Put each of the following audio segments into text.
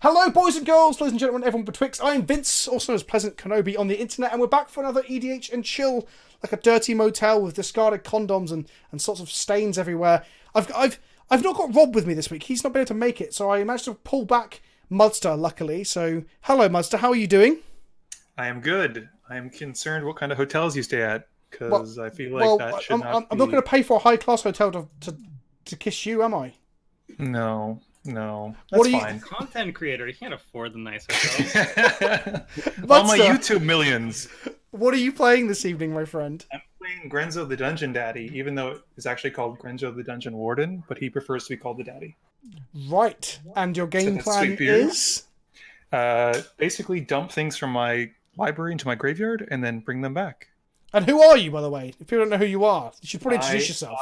Hello, boys and girls, ladies and gentlemen, everyone betwixt. I'm Vince, also known as PleasantKenobi on the internet, and we're back for another EDH and chill, like a dirty motel with discarded condoms and sorts of stains everywhere. I've not got Rob with me this week. He's not been able to make it, so I managed to pull back Muddstah, luckily. So, hello, Muddstah. How are you doing? I am good. I am concerned what kind of hotels you stay at, because I feel like that should not be... I'm not going to pay for a high-class hotel to kiss you, am I? No. That's fine. Content creator, he can't afford the nice hotels. All my YouTube millions. What are you playing this evening, my friend? I'm playing Grenzo the Dungeon Daddy, even though it's actually called Grenzo the Dungeon Warden, but he prefers to be called the Daddy. Right. And your game plan is? Basically dump things from my library into my graveyard and then bring them back. And who are you, by the way? If people don't know who you are, you should probably introduce yourself.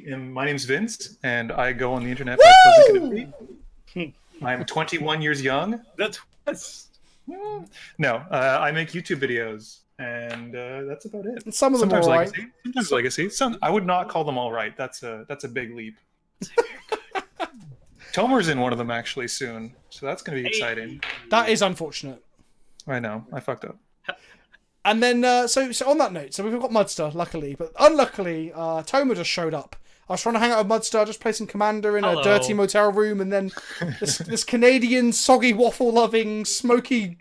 My name's Vince, and I go on the internet by PleasantKenobi. I'm 21 years young. That's... No, I make YouTube videos, and that's about it. And some of them sometimes are legacy, right. Sometimes legacy. I would not call them all right. That's a big leap. Tomer's in one of them actually soon, so that's going to be exciting. That is unfortunate. I know. I fucked up. And then, so on that note, so we've got Muddstah, luckily, but unluckily, Tomer just showed up. I was trying to hang out with Muddstah, just play some Commander in a dirty motel room, and then this Canadian soggy waffle loving, smoky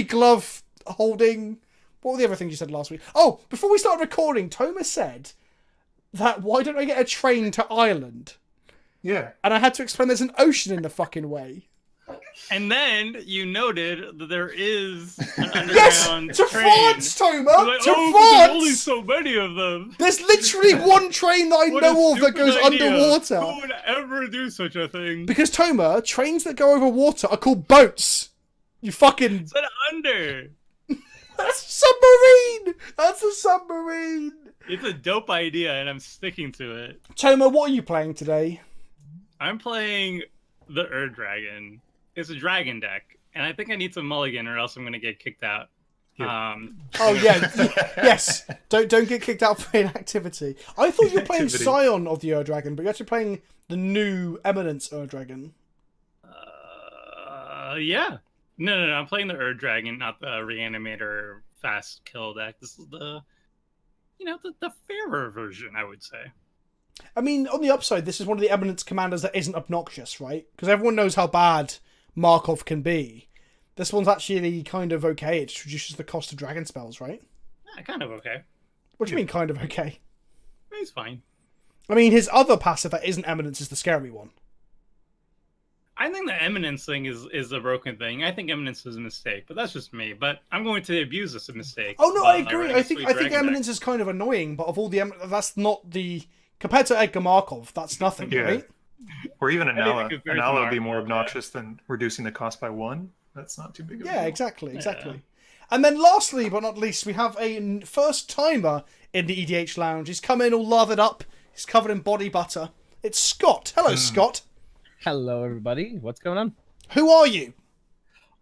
glove holding. What were the other things you said last week? Oh, before we started recording, Tomer said that why don't I get a train to Ireland? Yeah. And I had to explain there's an ocean in the fucking way. And then you noted that there is an underground yes, to train. France, Tomer! Like, to France! There's only so many of them. There's literally one train that I know of that goes underwater. Who would ever do such a thing? Because, Tomer, trains that go over water are called boats. You fucking... It's an under. That's a submarine! That's a submarine! It's a dope idea, and I'm sticking to it. Tomer, what are you playing today? I'm playing the Dragon. It's a dragon deck, and I think I need some mulligan or else I'm going to get kicked out. Yeah. Oh, yeah. Yes. Don't get kicked out for inactivity. I thought you were playing Scion of the Dragon, but you're actually playing the new Eminence Dragon. Yeah. No. I'm playing the Dragon, not the Reanimator fast kill deck. This is the fairer version, I would say. I mean, on the upside, this is one of the Eminence commanders that isn't obnoxious, right? Because everyone knows how bad Markov can be. This one's actually kind of okay. It reduces the cost of dragon spells, right? Yeah, kind of okay. What do you mean, kind of okay? He's fine. I mean, his other passive that isn't Eminence is the scary one. I think the Eminence thing is a broken thing. I think Eminence is a mistake, but that's just me. But I'm going to abuse this mistake. Oh no, I agree. I think Eminence is kind of annoying, but of all the that's not the compared to Edgar Markov, that's nothing, right? Or even Anala. Anala would be more obnoxious than reducing the cost by 1. That's not too big of a deal. Exactly. And then lastly, but not least, we have a first-timer in the EDH Lounge. He's come in all lathered up. He's covered in body butter. It's Scott. Hello, Scott. Hello, everybody. What's going on? Who are you?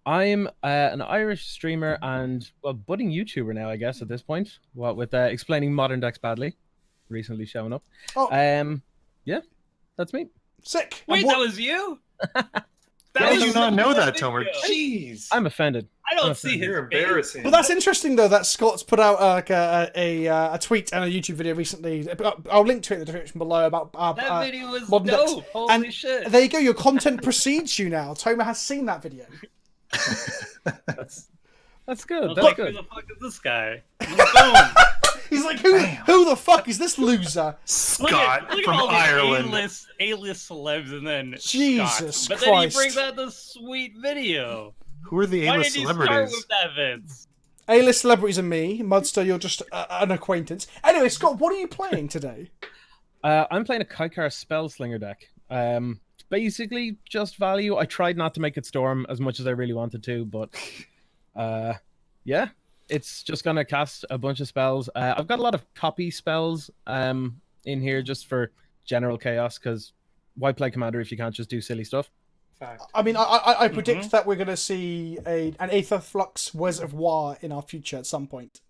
I'm an Irish streamer and a budding YouTuber now, I guess, at this point. With explaining modern decks badly. Recently showing up. Oh. Yeah, that's me. Sick. Wait, that was you? How did you not know that, Tomer? Jeez. I'm offended. I don't see his You're embarrassing. Well, that's interesting, though, that Scott's put out a tweet and a YouTube video recently. I'll link to it in the description below about that video was modern dope. decks. Holy and shit. There you go. Your content precedes you now. Tomer has seen that video. That's good. That's good. Who the fuck is this guy? On the phone. He's like, who the fuck is this loser? Scott look from at all Ireland. A-list celebs and then Jesus Scott. But Christ. then he brings out this sweet video. Who are the A-list celebrities? Why did you start with that, Vince? A-list celebrities and me. Muddstah, you're just an acquaintance. Anyway, Scott, what are you playing today? I'm playing a Kykar Spellslinger deck. Basically, just value. I tried not to make it Storm as much as I really wanted to, but yeah. It's just going to cast a bunch of spells. I've got a lot of copy spells in here just for general chaos, because why play Commander if you can't just do silly stuff? Fact. I mean, I predict that we're going to see an Aether Flux Wizard of War in our future at some point.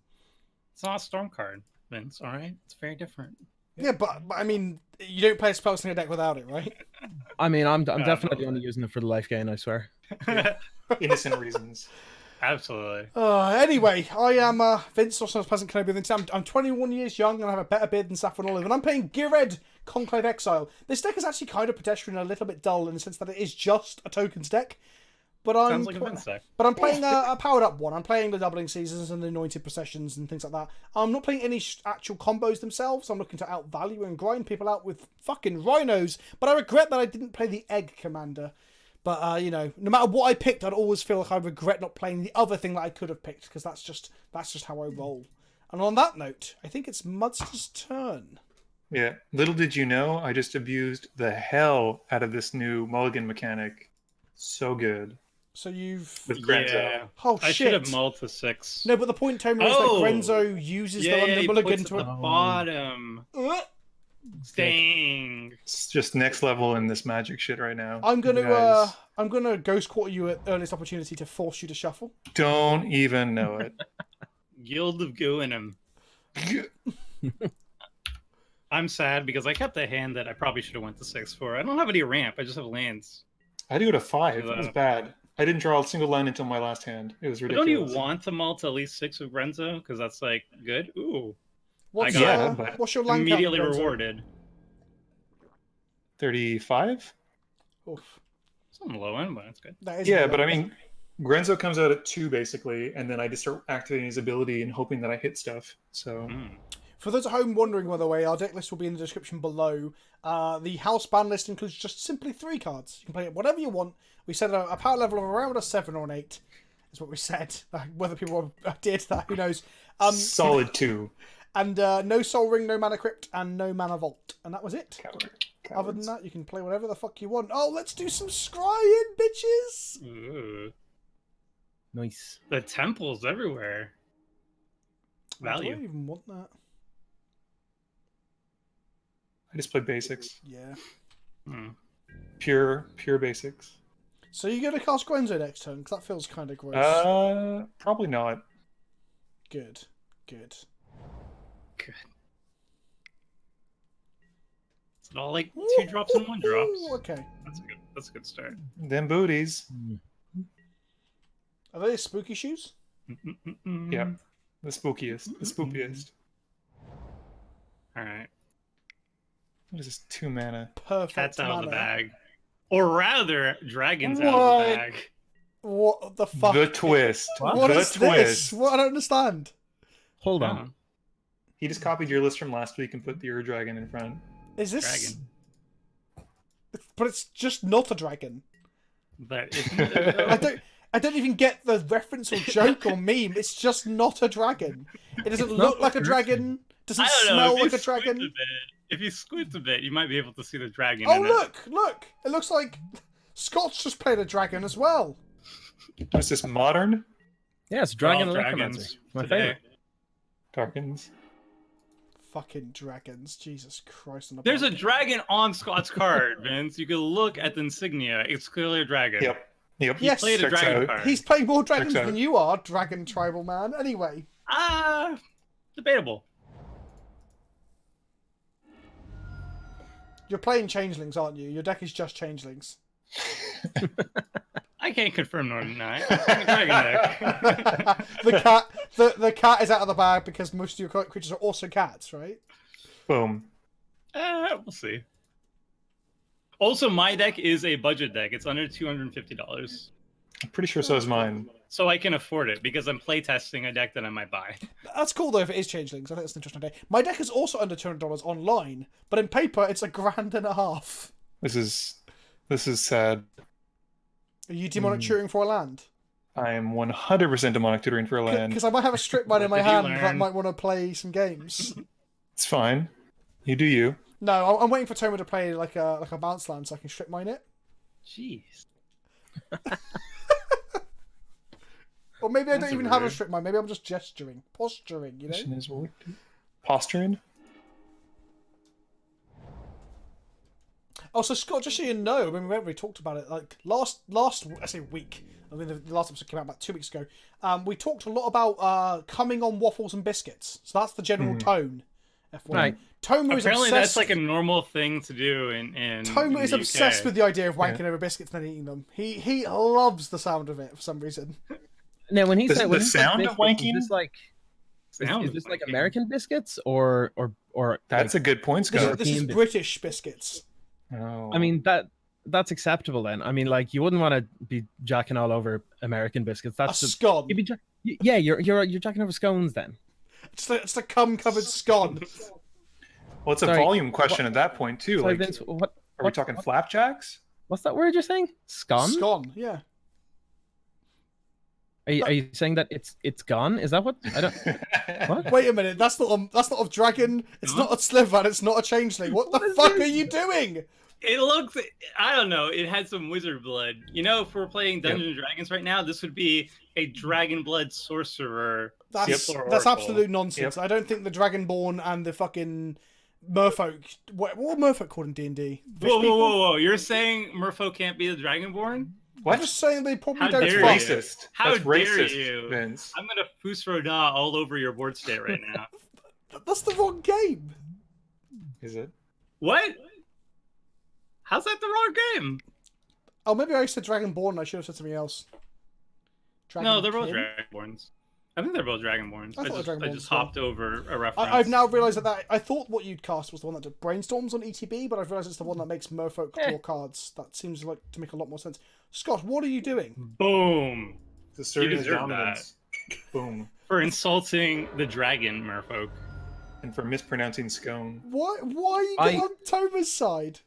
It's not a Storm card, Vince, alright? It's very different. Yeah, but I mean, you don't play a Spellslinger deck without it, right? I mean, I'm definitely only using it for the life gain, I swear. Innocent reasons. Absolutely. Anyway, I am Vince, also known as PleasantKenobi. I'm 21 years young and I have a better beard than Saffron Olive, and I'm playing Ghired Conclave Exile. This deck is actually kind of pedestrian and a little bit dull in the sense that it is just a tokens deck. But Sounds like a Vince deck. But I'm playing a powered up one. I'm playing the doubling seasons and the anointed processions and things like that. I'm not playing any actual combos themselves. I'm looking to outvalue and grind people out with fucking rhinos. But I regret that I didn't play the egg commander. But you know, no matter what I picked, I'd always feel like I regret not playing the other thing that I could have picked, because that's just how I roll. And on that note, I think it's Muddstah's turn. Yeah. Little did you know, I just abused the hell out of this new mulligan mechanic. So good. So you've... With Grenzo. Yeah. Oh, I shit. should have mulled to 6. No, but the point, Tomer, is that Grenzo uses the London Mulligan to... the bottom. Dang. It's just next level in this magic shit right now. I'm You guys gonna ghost quarter you at earliest opportunity to force you to shuffle. don't even know it. Guild of Goo in him. I'm sad because I kept a hand that I probably should have went to 6 for. I don't have any ramp. I just have lands. I do it a 5. That was bad. I didn't draw a single line until my last hand. It was ridiculous. Don't you want to mull to at least 6 with Grenzo? Because that's like good. Ooh. What's your land count, Immediately Grenzo? rewarded. 35? Oof. It's on the low end, but that's good. That is Yeah, good. but I mean, Grenzo comes out at 2 basically, and then I just start activating his ability and hoping that I hit stuff. So For those at home wondering, by the way, our deck list will be in the description below. The house ban list includes just simply 3 cards. You can play it whatever you want. We said a power level of around a 7 or an 8 is what we said. Whether people adhere to that, who knows. solid 2. And no Soul Ring, no Mana Crypt, and no Mana Vault. And that was it. Coward. Other than that, you can play whatever the fuck you want. Oh, let's do some scrying, bitches! Ooh. Nice. The temples everywhere. Do I Value. even want that? I just play basics. Yeah. Pure basics. So you're going to cast Grenzo next turn? Because that feels kind of gross. Probably not. Good. Good. Good. Is it all like 2 drops and 1 drops? Ooh, okay. That's a good start. Them booties. Are they spooky shoes? Yeah. The spookiest. The spookiest. Alright. What is this? 2 mana. Perfect. Cat's out of the mana. bag. Or rather, dragon's out of the bag. What the fuck? The twist. What the is twist. this? What? I don't understand. Hold on. He just copied your list from last week and put the Ur Dragon in front. Is this... Dragon. But it's just not a dragon. But it's I don't even get the reference or joke or meme. It's just not a dragon. It doesn't look like a dragon. Doesn't I don't know, smell if you like a squint dragon. bit, if you squint a bit, you might be able to see the dragon. Oh, in it. look! It looks like Scott's just played a dragon as well. Is this modern? Yeah, it's All Dragon dragons Electromancer. My today. favorite. Darkens. Fucking dragons. Jesus Christ. On There's a dragon on Scott's card, Vince. You can look at the insignia. It's clearly a dragon. Yep. Yes. Played a Checks dragon out. card. He's playing more dragons Checks out. than you are, dragon tribal man. Anyway. Debatable. You're playing changelings, aren't you? Your deck is just changelings. I can't confirm nor deny. I'm a dragon deck. the cat is out of the bag because most of your creatures are also cats, right? Boom. We'll see. Also, my deck is a budget deck. It's under $250. I'm pretty sure so is mine. So I can afford it because I'm playtesting a deck that I might buy. That's cool though if it is changelings. I think that's an interesting day. My deck is also under $200 online, but in paper it's $1,500. This is sad. Are you demonic tutoring for a land? I am 100% demonic tutoring for a land. Because I might have a strip mine in my Did you hand that learn? might want to play some games. It's fine. You do you. No, I'm waiting for Tomer to play like a bounce land so I can strip mine it. Jeez. Or maybe I That's don't even have a weird. strip mine. Maybe I'm just posturing, you know? Mission is what? Posturing? Oh, so Scott, just so you know, when we talked about it, like last I say week. I mean, the last episode came out about 2 weeks ago. We talked a lot about coming on waffles and biscuits. So that's the general tone F1. Right. Tomo is Apparently, obsessed. that's like a normal thing to do in Tomo is the obsessed UK. with the idea of wanking over biscuits and then eating them. He loves the sound of it for some reason. Now, when he The- said the when he said sound of biscuits, wanking? is this like Sound is of this like wanking. American biscuits or That's a good point, This, Scott. this is European British biscuits. Oh. I mean that's acceptable then. I mean, like you wouldn't want to be jacking all over American biscuits. A That's scone. yeah, you're jacking over scones then. It's a cum-covered scone. Well, it's a Sorry, volume question at that point too. Sorry, Like, Vince, what are we talking flapjacks? what's that word you're saying? Scone? Scone, yeah. Are you saying that it's gone? Is that what I don't? What? Wait a minute, that's not a dragon. It's not a sliver. It's not a changeling. What the fuck are you doing? It looks, I don't know, it had some wizard blood. You know, if we're playing Dungeons and Dragons right now, this would be a dragon blood sorcerer. That's Oracle. absolute nonsense. I don't think the Dragonborn and the fucking Merfolk. What are Merfolk called in D&D? Whoa. You're saying Merfolk can't be the Dragonborn? I'm just saying they probably How don't dare fight. you. Racist. How That's dare racist, you? Vince. I'm going to Fusroda all over your board state right now. That's the wrong game. Is it? What? How's that the wrong game? Oh, maybe I said Dragonborn and I should have said something else. No, they're both Dragonkin? Dragonborns. I think they're both Dragonborns. I thought they were I just Dragonborns, hopped over a reference. I've now realised that I thought what you'd cast was the one that did brainstorms on ETB, but I've realised it's the one that makes Merfolk draw cards. That seems like to make a lot more sense. Scott, what are you doing? Boom. The asserting his deserve dominance. Boom. For insulting the dragon, Merfolk. And for mispronouncing scone. Why are you getting on Toma's side?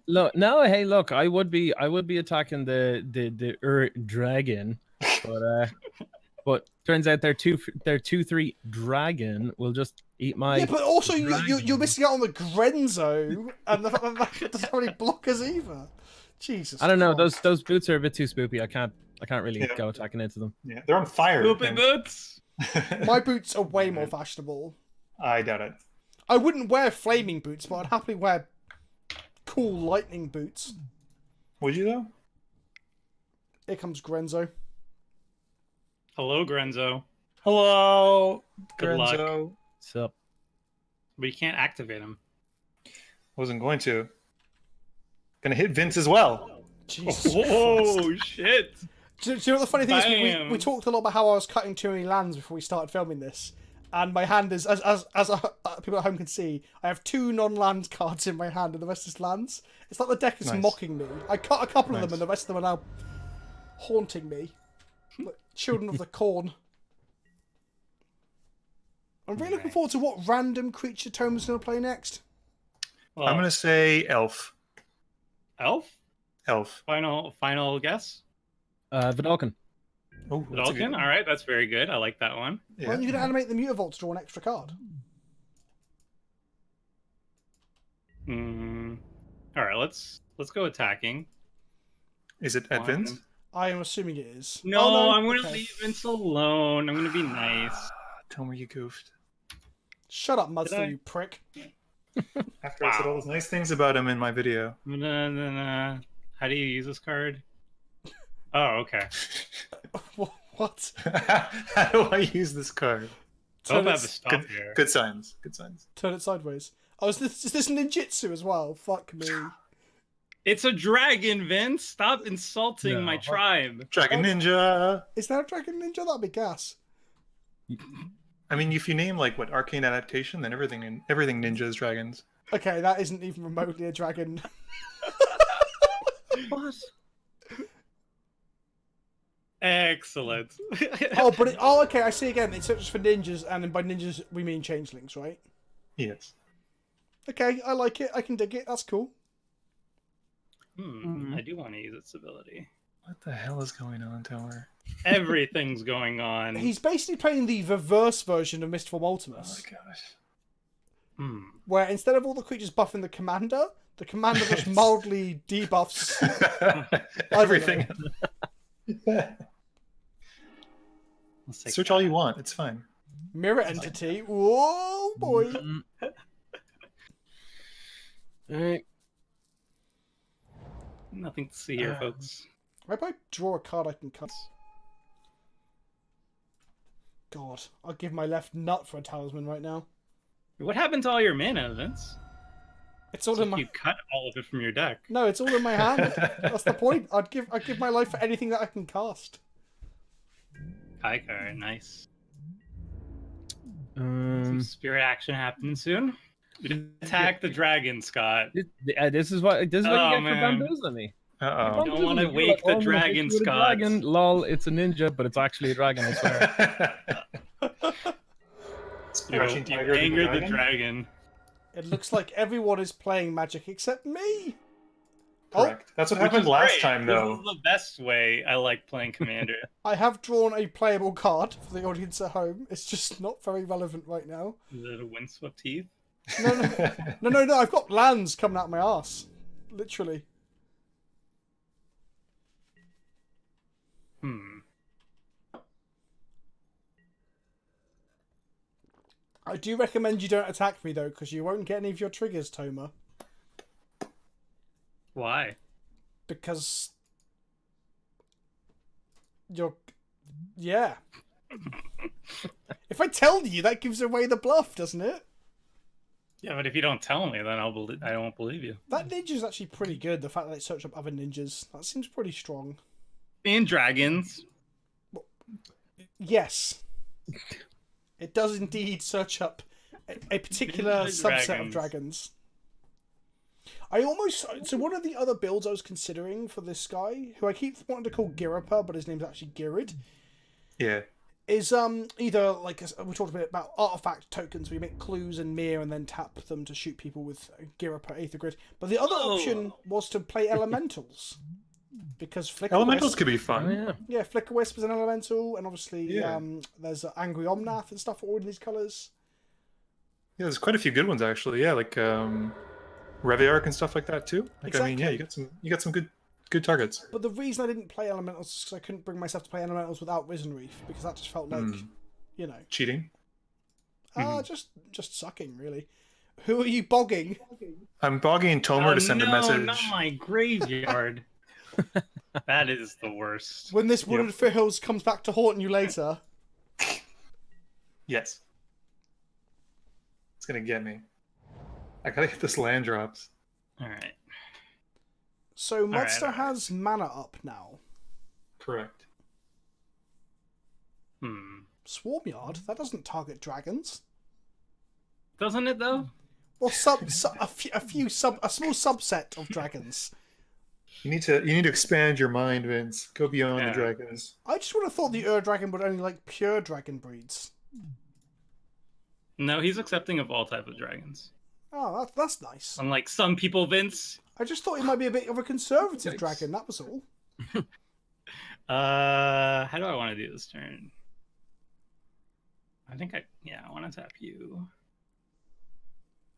Look, no, hey, look, I would be attacking the dragon, but turns out their 2/3 dragon will just eat my. Yeah, but also you're missing out on the Grenzo, and the fact that doesn't really block us either. Jesus. I don't know. Christ. Those boots are a bit too spoopy. I can't really Yeah. go attacking into them. Yeah, they're on fire. Poopy and- boots. My boots are way more fashionable. I doubt it. I wouldn't wear flaming boots, but I'd happily wear cool lightning boots. Would you though? Here comes Grenzo. Hello, Grenzo. Hello, Good luck. Grenzo. What's up? But you can't activate him. Wasn't going to. Gonna hit Vince as well. Jesus. Oh, shit. Do you know what the funny thing is? Bam. We talked a lot about how I was cutting too many lands before we started filming this, and my hand is, as people at home can see, I have 2 non-land cards in my hand, and the rest is lands. It's like the deck is Nice. mocking me. I cut a couple of them, Nice. and the rest of them are now haunting me. Like children of the corn. I'm really looking forward to what random creature Toma's going to play next. Well, I'm gonna say elf. Elf? Elf. Final guess? Vidalcan. Oh, that's a good Vulcan? one. All right, that's very good. I like that one. Why aren't you going to animate the Mutavault to draw an extra card? All right, let's go attacking. Is it at Vince? I am assuming it is. No, Oh, I'm going to okay. leave Vince alone. I'm going to be nice. Tell me you goofed. Shut up, Did Muddstah, I? you prick. After I said all those nice things about him in my video. How do you use this card? Oh, okay. What? How do I use this card? I hope I have a Turn it, stop here. Good signs. Good signs. turn it sideways. Oh, is this ninjutsu as well? Fuck me. It's a dragon, Vince. Stop insulting my No. tribe. Dragon Ninja. Is there a dragon ninja? That'd be gas. I mean, if you name like what arcane adaptation, then everything ninja is dragons. Okay, that isn't even remotely a dragon. What? Excellent. Okay, I see again. It's just for ninjas, and then by ninjas we mean changelings, right? Yes. Okay, I like it. I can dig it. That's cool. I do want to use its ability. What the hell is going on, Tower? Everything's going on. He's basically playing the reverse version of Mistform Oh Ultimus, my gosh. where instead of all the creatures buffing the commander just mildly debuffs Everything. Let's take Search all you want. It's fine. mirror entity. Whoa, boy. All right. Nothing to see here, folks. If I draw a card, I can cut. God, I'll give my left nut for a talisman right now. What happened to all your mana, Vince? It's all in my. You cut all of it from your deck. No, it's all in my hand. That's the point. I'd give my life for anything that I can cast. Kykar, nice. Um, Some spirit action happening soon. Attack the dragon, Scott. this is what you get for man. bamboozling me. Uh-oh. Don't want to wake the dragon, Scott. Dragon, lol, it's a ninja, but it's actually a dragon, I swear. You angered the dragon. It looks like everyone is playing Magic except me. Correct. That's what happened last time, though. This is the best way I like playing Commander. I have drawn a playable card for the audience at home. It's just not very relevant right now. Is it a windswept heath? No. I've got lands coming out my arse. Literally. I do recommend you don't attack me, though, because you won't get any of your triggers, Toma. Why? Because... you're... yeah. If I tell you, that gives away the bluff, doesn't it? Yeah, but if you don't tell me, then I won't believe you. That ninja's actually pretty good, the fact that it searched up other ninjas. That seems pretty strong. And dragons. Yes. It does indeed search up a particular subset of dragons. So one of the other builds I was considering for this guy, who I keep wanting to call Girapa, but his name's actually Ghired. Yeah. Is either, like, we talked a bit about artifact tokens, where you make clues and mirror and then tap them to shoot people with Girapa Aether Grid. But the other option was to play elementals. Because Flicker Elementals Wisp, could be fun. Oh, yeah, Flicker Wisp is an elemental, and obviously there's Angry Omnath and stuff all in these colours. Yeah, there's quite a few good ones actually. Yeah, like Reviarch and stuff like that too. Like Exactly. I mean, yeah, you got some good targets. But the reason I didn't play elementals is because I couldn't bring myself to play elementals without Risen Reef, because that just felt like, you know, Cheating. just sucking really. Who are you bogging? I'm bogging Tomer to send a message. Not my graveyard. That is the worst. When this Wooded Foothills comes back to haunt you later. Yes. It's gonna get me. I gotta get this land drops. Alright. So Muddstah has mana up now. Correct. Swarmyard? That doesn't target dragons. Doesn't it though? Well, a small subset of dragons. You need to expand your mind, Vince. Go beyond the dragons. I just would have thought the Dragon would only like pure dragon breeds. No, he's accepting of all types of dragons. Oh, that's nice. Unlike some people, Vince. I just thought he might be a bit of a conservative dragon, that was all. How do I want to do this turn? I think I want to tap you.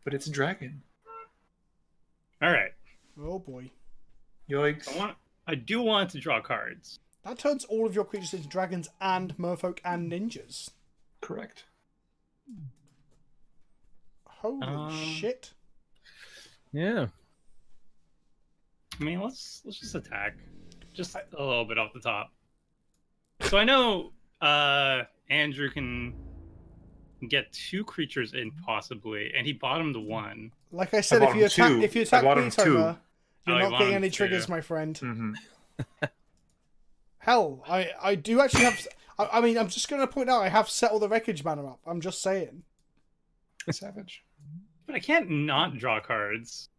But it's a dragon. Alright. Oh boy. Yikes. I do want to draw cards. That turns all of your creatures into dragons and merfolk and ninjas. Correct. Holy shit. Yeah. I mean, let's just attack. Just a little bit off the top. So I know Andrew can get 2 creatures in possibly, and he bottomed 1. Like I said, if you attack me, Toma, you're Oh, not getting any triggers, my friend. Hell, I do actually have... I mean, I'm just going to point out, I have Settle the Wreckage mana up. I'm just saying. Savage. But I can't not draw cards.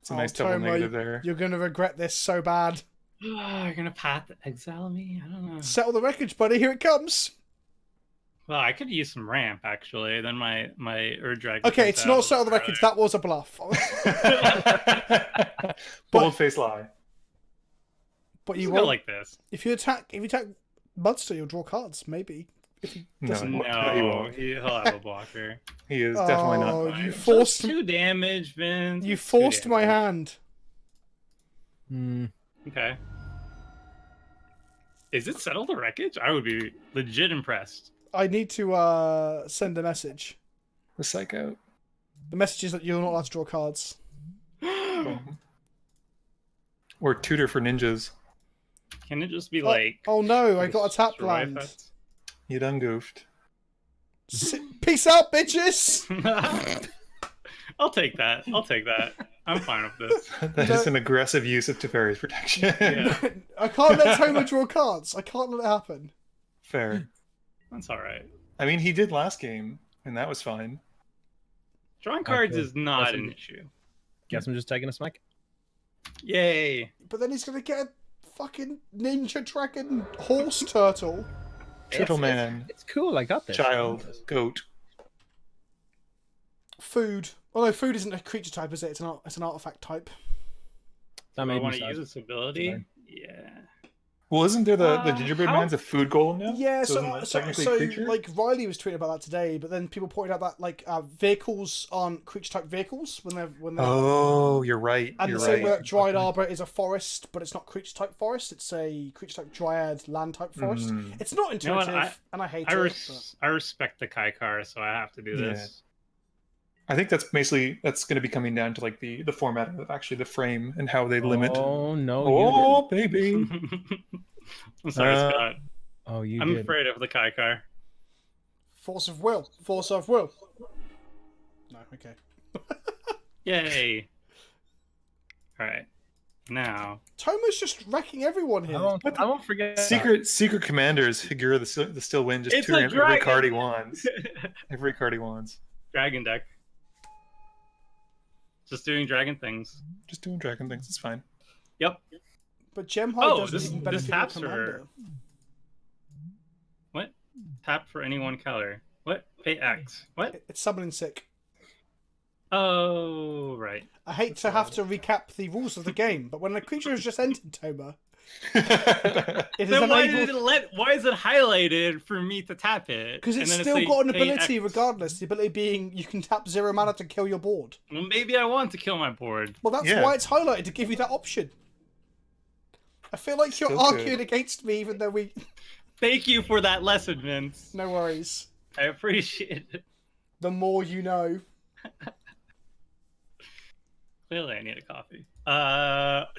It's a nice double negative there. You're going to regret this so bad. You're going to exile me? I don't know. Settle the Wreckage, buddy. Here it comes. Well, I could use some ramp, actually. Then my Ur-Dragon... Okay, it's not Settle the Wreckage. That was a bluff. Bold-faced lie. But you go like this. If you attack Muddstah, you'll draw cards, maybe. If he doesn't. No, he'll have a blocker. He is definitely not. Oh, you forced 2 damage, Vince. You forced my hand. Okay. Is it Settle the Wreckage? I would be legit impressed. I need to send a message. The psych out. The message is that you're not allowed to draw cards. Or tutor for ninjas. Can it just be like... Oh no, I got a tap land. You done goofed. Peace out, bitches. I'll take that. I'm fine with this. That is an aggressive use of Teferi's protection. Yeah. I can't let Toma draw cards. I can't let it happen. Fair. That's all right. I mean, he did last game, and that was fine. Drawing cards Okay. is not That's an a- issue. Guess I'm just taking a smack. Yay. But then he's gonna get a fucking ninja dragon horse turtle. Turtle man, It's cool. I got this. child, goat. Food. Although food isn't a creature type, is it? It's an artifact type. That Do I made want me to sad. use this ability? Fine. Yeah. Well, isn't there the gingerbread how- man's a food golem now? Yeah, isn't so, that so, technically so a creature? like Riley was tweeting about that today, but then people pointed out that like vehicles aren't creature type vehicles when they're Oh, you're right. and You're the same way right. that Dryad Arbor is a forest, but it's not creature type forest. It's a creature type Dryad land type forest. Mm. It's not You know what, intuitive, and I hate I, it. I respect the Kykar, so I have to do Yeah. this. I think that's going to be coming down to like the format of actually the frame and how they limit. Oh no! You Oh, baby. I'm sorry, Uh, Scott. did. Oh, you I'm did. afraid of the Kykar. Force of will. Force of will. No, okay. Yay. Alright. Now. Toma's just wrecking everyone here. I won't forget. Secret commanders, Higura the Still Wind, just It's touring a every dragon! card he wants. Every card he wants. Dragon deck. Just doing dragon things. Just doing dragon things. It's fine. Yep. But Gemhide Oh, doesn't this- even this benefit your taps are- commander. What? Tap for any one color. What? Pay X. What? It's summoning sick. Oh, right. I hate to have to recap the rules of the game, but when a creature has just entered Toma, it is Then why unable... why is it highlighted for me to tap it? Because it's And then still say got an pay ability X? regardless. The ability being you can tap 0 mana to kill your board. Well, maybe I want to kill my board. Well, that's Yeah. why it's highlighted, to give you that option. I feel like you're Still arguing good. against me, even though we... Thank you for that lesson, Vince. No worries. I appreciate it. The more you know. Clearly, I need a coffee.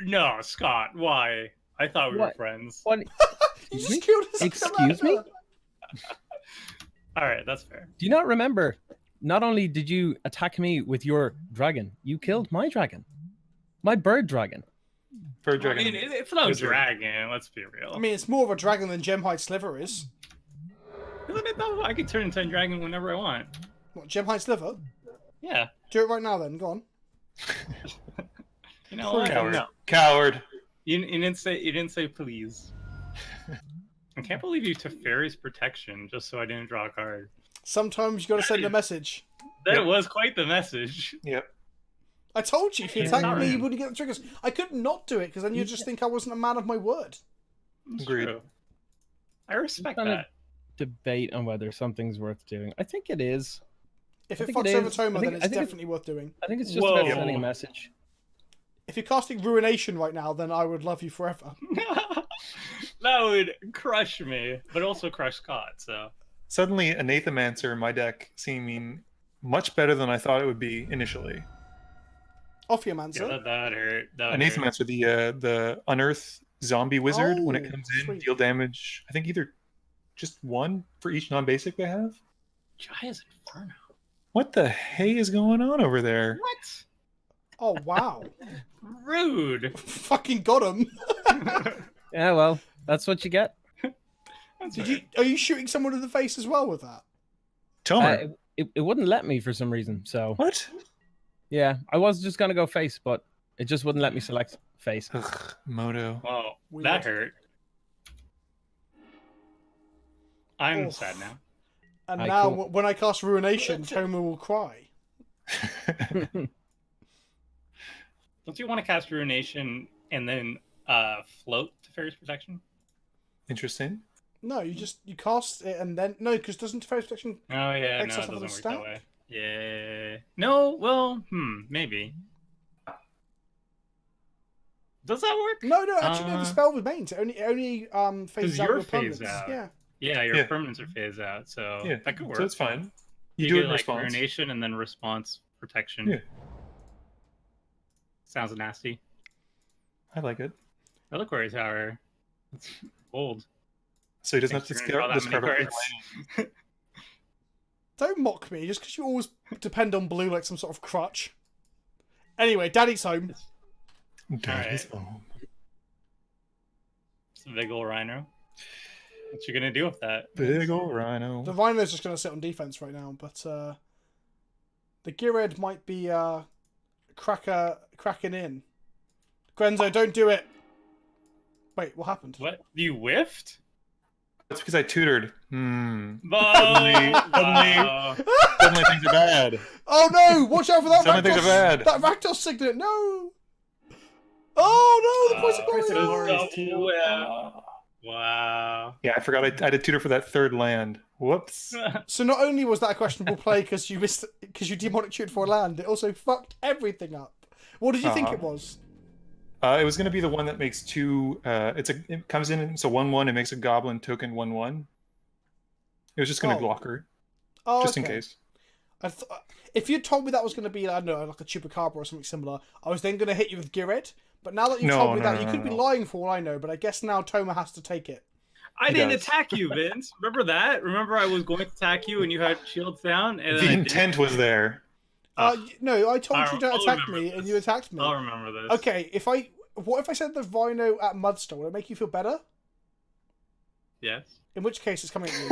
No, Scott. Why? I thought we were What? friends. What? You Excuse just me? killed his Excuse me? commander. All right, that's fair. Do you not remember? Not only did you attack me with your dragon, you killed my dragon, my bird dragon. Bird I dragon. mean, it's no Wizard. dragon. Let's be real. I mean, it's more of a dragon than Gemhide Sliver is. Isn't it though? I can turn into a dragon whenever I want. What, Gemhide Sliver? Yeah. Do it right now then, go on. You know what? Coward. No. Coward. You didn't say please. I can't believe you took Fairy's protection just so I didn't draw a card. Sometimes you gotta send a message. That Yep. was quite the message. Yep. I told you, if you Yeah, attacked me, sorry. you wouldn't get the triggers. I could not do it, because then you'd just think I wasn't a man of my word. It's Agreed. true. I respect Kinda- that. Debate on whether something's worth doing. I think it is. If I it think fucks it over is. Toma, I think- then I it's think definitely worth doing. I think it's just Whoa. about sending a message. If you're casting Ruination right now, then I would love you forever. That would crush me, but also crush Scott. So Suddenly, a Nathamancer in my deck seeming much better than I thought it would be initially. Off your yeah, Mancer. that hurt. That A hurt. Nathamancer, the unearth zombie wizard, when it Oh, comes in, sweet. deal damage. I think either just one for each non-basic they have. Jaya's Inferno. What the hey is going on over there? What? Oh, wow. Rude. Fucking got him. Yeah, well, that's what you get. Are you shooting someone in the face as well with that? Tomer. It wouldn't let me for some reason. So What? yeah, I was just gonna go face, but it just wouldn't let me select face. Ugh, Moto. Oh, Weird. that hurt. I'm Oh. sad now. And Aye, now, cool. when I cast Ruination, Toma will cry. Don't you want to cast Ruination and then float to Fairy's Protection? Interesting. No, you cast it and then... No, because doesn't Fairy's Protection... Oh yeah, no, Exile it stuff on doesn't the work that stack? way. Yeah. No, well, maybe. Does that work? No, actually, no, the Uh, spell remains. It only phases out you're your phased permanents. out. Yeah. Yeah, your Yeah. permanents are phased out, so Yeah, that could work. so it's fine. You, You do get it in like response. Ruination and then response protection. Yeah. Sounds nasty. I like it. Reliquary Tower. It's old. So he doesn't have to Thanks, you're gonna draw discard that up many your land. Don't mock me just because you always depend on blue like some sort of crutch. Anyway, Daddy's home. Daddy's home. It's a big ol' rhino. What you gonna do with that? Big ol' rhino. The Rhino's just going to sit on defense right now, but the Ghired might be cracking in. Grenzo, don't do it. Wait, what happened? What? You whiffed? That's because I tutored. Oh, Suddenly things are bad. Oh no! Watch out for that Suddenly things are bad. That Rakdos signet, no! Oh no, the poison glory! Wow. Yeah, I forgot I did tutor for that third land. Whoops. So not only was that a questionable play because you demonic tutored for a land, it also fucked everything up. What did you think it was? It was going to be the one that makes two. It comes in, it's a 1/1. It makes a goblin token 1/1. It was just going to block her, just in case. If you told me that was going to be, I don't know, like a chupacabra or something similar, I was then going to hit you with Ghired. But now that you told me that, you could be lying for all I know. But I guess now Toma has to take it. I didn't attack you, Vince. Remember that? Remember I was going to attack you and you had shields down? And the intent was there. No, I told you don't attack me, and you attacked me. I'll remember this. Okay, what if I said the Rhino at Muddstah? Would it make you feel better? Yes. In which case, it's coming at you.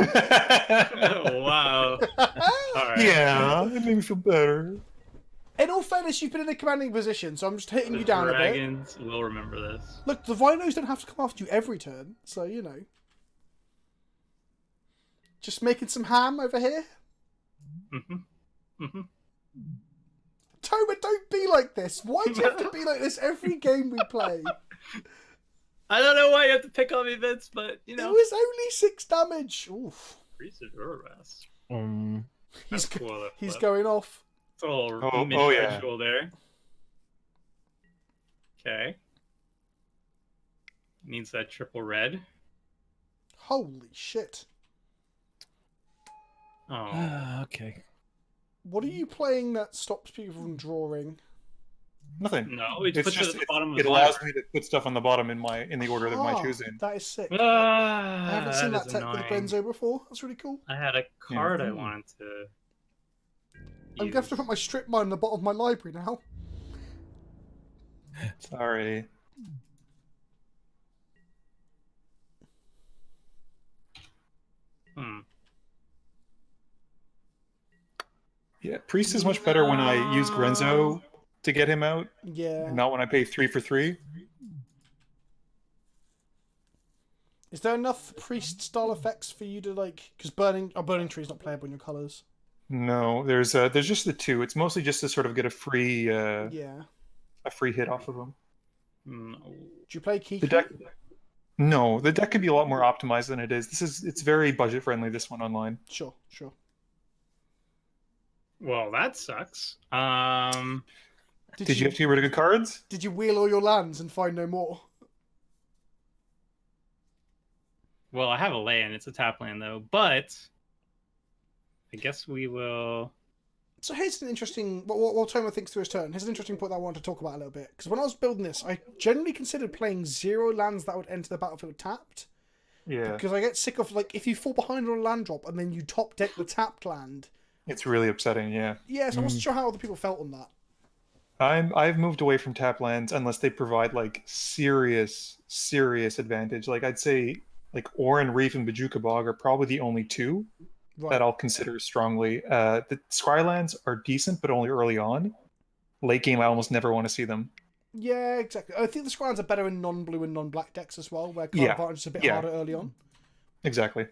Oh, wow. All right. Yeah, it made me feel better. In all fairness, you've been in a commanding position, so I'm just hitting you down a bit. Dragons will remember this. Look, the Rhinos don't have to come after you every turn, so you know. Just making some ham over here. Toma, don't be like this. Why do you have to be like this every game we play? I don't know why you have to pick on me, Vince, but you know. It was only 6 damage. Oof. Priest of Urabas. He's going off. It's all mini ritual there. Okay. Needs that triple red. Holy shit. Oh. Okay. What are you playing that stops people from drawing? Nothing. No, it puts it at the bottom of the It allows me to put stuff on the bottom in the order of my choosing. That is sick. I I haven't seen that tech with Grenzo before. That's really cool. I had a card I wanted to I'm going to have to put my strip mine in the bottom of my library now. Sorry. Yeah, Priest is much better when I use Grenzo to get him out. Yeah. Not when I pay 3 for 3. Is there enough priest style effects for you to like? Because burning tree is not playable in your colors. No, there's just the 2. It's mostly just to sort of get a free a free hit off of them. No. Do you play Kykar? The deck. No, the deck could be a lot more optimized than it is. It's very budget friendly. This one online. Sure. Well, that sucks. Did you have to get rid of good cards? Did you wheel all your lands and find no more? Well, I have a land. It's a tap land, though. But I guess we will... So here's an interesting... While Toma thinks through his turn, here's an interesting point that I wanted to talk about a little bit. Because when I was building this, I generally considered playing 0 lands that would enter the battlefield tapped. Yeah. Because I get sick of, like, if you fall behind on a land drop and then you top deck the tapped land... It's really upsetting, yeah. Yeah, so I wasn't sure how other people felt on that. I've moved away from tap lands unless they provide like serious advantage. Like I'd say like Oran Reef and Bajuka Bog are probably the only 2 that I'll consider strongly. The Scry lands are decent, but only early on. Late game, I almost never want to see them. Yeah, exactly. I think the Scry lands are better in non-blue and non-black decks as well, where card advantage is a bit harder early on. Exactly.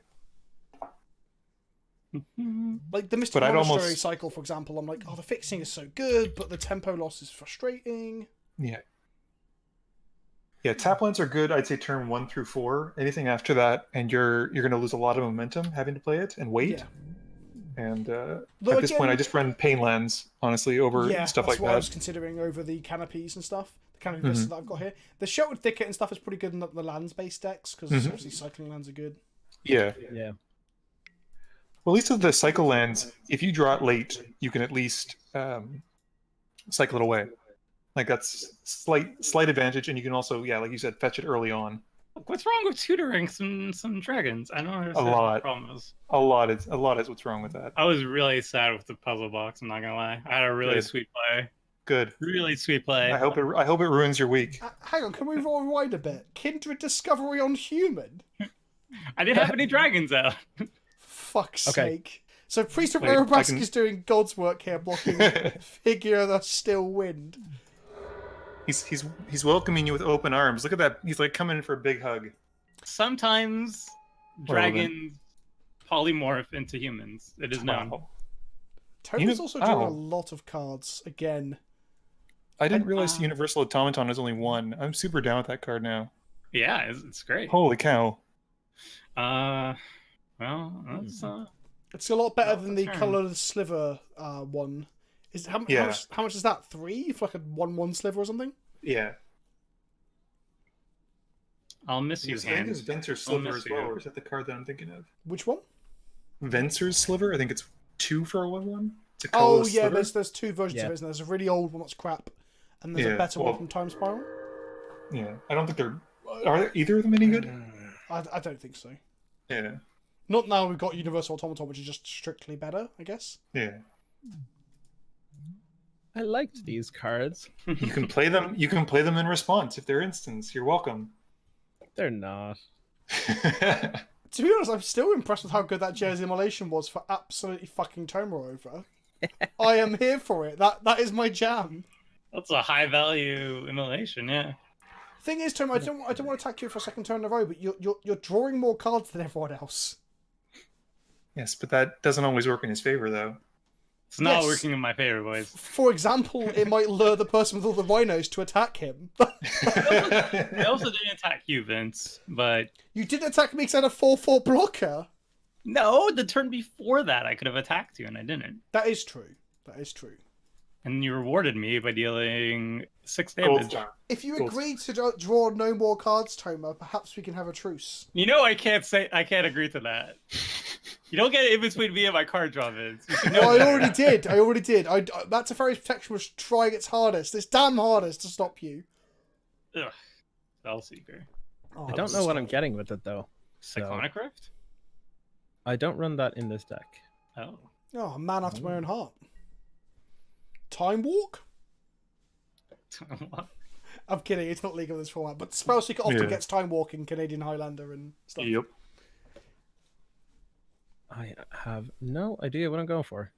Like the Mystic Monastery cycle, for example, I'm like, oh, the fixing is so good, but the tempo loss is frustrating. Yeah. Yeah, tap lands are good, I'd say turn 1 through 4. Anything after that, and you're going to lose a lot of momentum having to play it and wait. Yeah. And at this point, I just run pain lands, honestly, over stuff like that. That's what I was considering over the canopies and stuff. The canopy vistas that I've got here. The Sheltered Thicket and stuff is pretty good in the lands-based decks, because obviously cycling lands are good. Yeah. Yeah. Well, at least with the cycle lands, if you draw it late, you can at least cycle it away. Like that's slight advantage, and you can also, like you said, fetch it early on. What's wrong with tutoring some dragons? I don't understand what the problem is. A lot is what's wrong with that. I was really sad with the puzzle box. I'm not gonna lie. I had a really sweet play. Good. Really sweet play. I hope it ruins your week. Hang on, can we rewind a bit? Kindred discovery on human. I didn't have any dragons out. Fuck's Okay. sake. So Priest of Wait, Erebus is doing God's work here, blocking Figure of the Still Wind. He's welcoming you with open arms. Look at that. He's like coming in for a big hug. Sometimes dragons polymorph into humans. It is known. Wow. Toby's also drawing a lot of cards again. I didn't realize Universal Automaton is only one. I'm super down with that card now. Yeah, it's great. Holy cow. Well, that's It's a lot better Not than the the turn. coloured sliver one. Is how much is that? 3 for like a 1/1 sliver or something? Yeah. I'll miss you, I think hand. it's Venser's I'll Sliver miss as well, you. or is that the card that I'm thinking of? Which one? Venser's Sliver? I think it's 2 for a 1/1. It's a Oh colorless yeah, sliver. there's 2 versions of it. Isn't there? There's a really old one that's crap, and there's a Yeah, better well- one from Time Spiral. Yeah. I don't think are either of them any good? I don't think so. Yeah. Not now we've got Universal Automaton, which is just strictly better, I guess. Yeah. I liked these cards. You can play them in response if they're instants. You're welcome. They're not. To be honest, I'm still impressed with how good that Jersey Immolation was for absolutely fucking Toma over. I am here for it. That is my jam. That's a high value immolation, yeah. Thing is, Toma, I don't want to attack you for a second turn in a row, but you're drawing more cards than everyone else. Yes, but that doesn't always work in his favor, though. It's not Yes. working in my favor, boys. For example, it might lure the person with all the rhinos to attack him. I also didn't attack you, Vince, but You didn't attack me because I had a 4/4 blocker. no, the turn before that I could have attacked you and I didn't. That is true. That is true. And you rewarded me by dealing 6 Gold damage. star. If you Cool. agree to draw no more cards, Toma, perhaps we can have a truce. You know I can't agree to that. You don't get in between me and my card draw, Vince. You should know No, I that. already did. I already did. That Teferi's Protection was trying its hardest. It's damn hardest to stop you. Ugh. Spellseeker. Oh, I don't know what I'm getting with it though. So Cyclonic Rift? I don't run that in this deck. Oh. Oh, a man after my own heart. Time Walk? I'm kidding. It's not legal in this format, but Spellseeker often gets Time Walk in Canadian Highlander and stuff. Yep. I have no idea what I'm going for.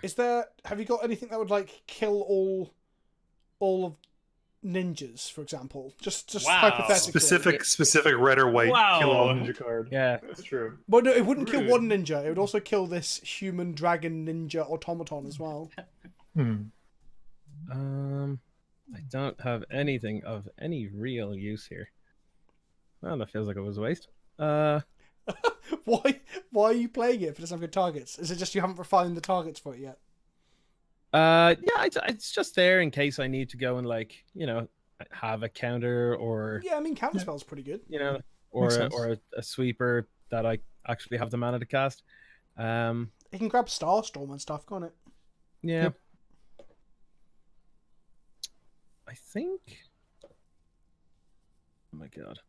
Is there? Have you got anything that would like kill all of ninjas, for example? Just Wow. hypothetically. Specific red or white Wow. kill all ninja card. Yeah. That's true. Well, no, it wouldn't kill Rude. one ninja. It would also kill this human dragon ninja automaton as well. I don't have anything of any real use here. Well, that feels like it was a waste. Why are you playing it if it doesn't have good targets? Is it just you haven't refined the targets for it yet? Yeah, it's just there in case I need to go and have a counter or Yeah, I mean counterspell's pretty good. or Makes sense. a sweeper that I actually have the mana to cast. It can grab Starstorm and stuff, can't it? Yeah. Yep. I think. Oh my god.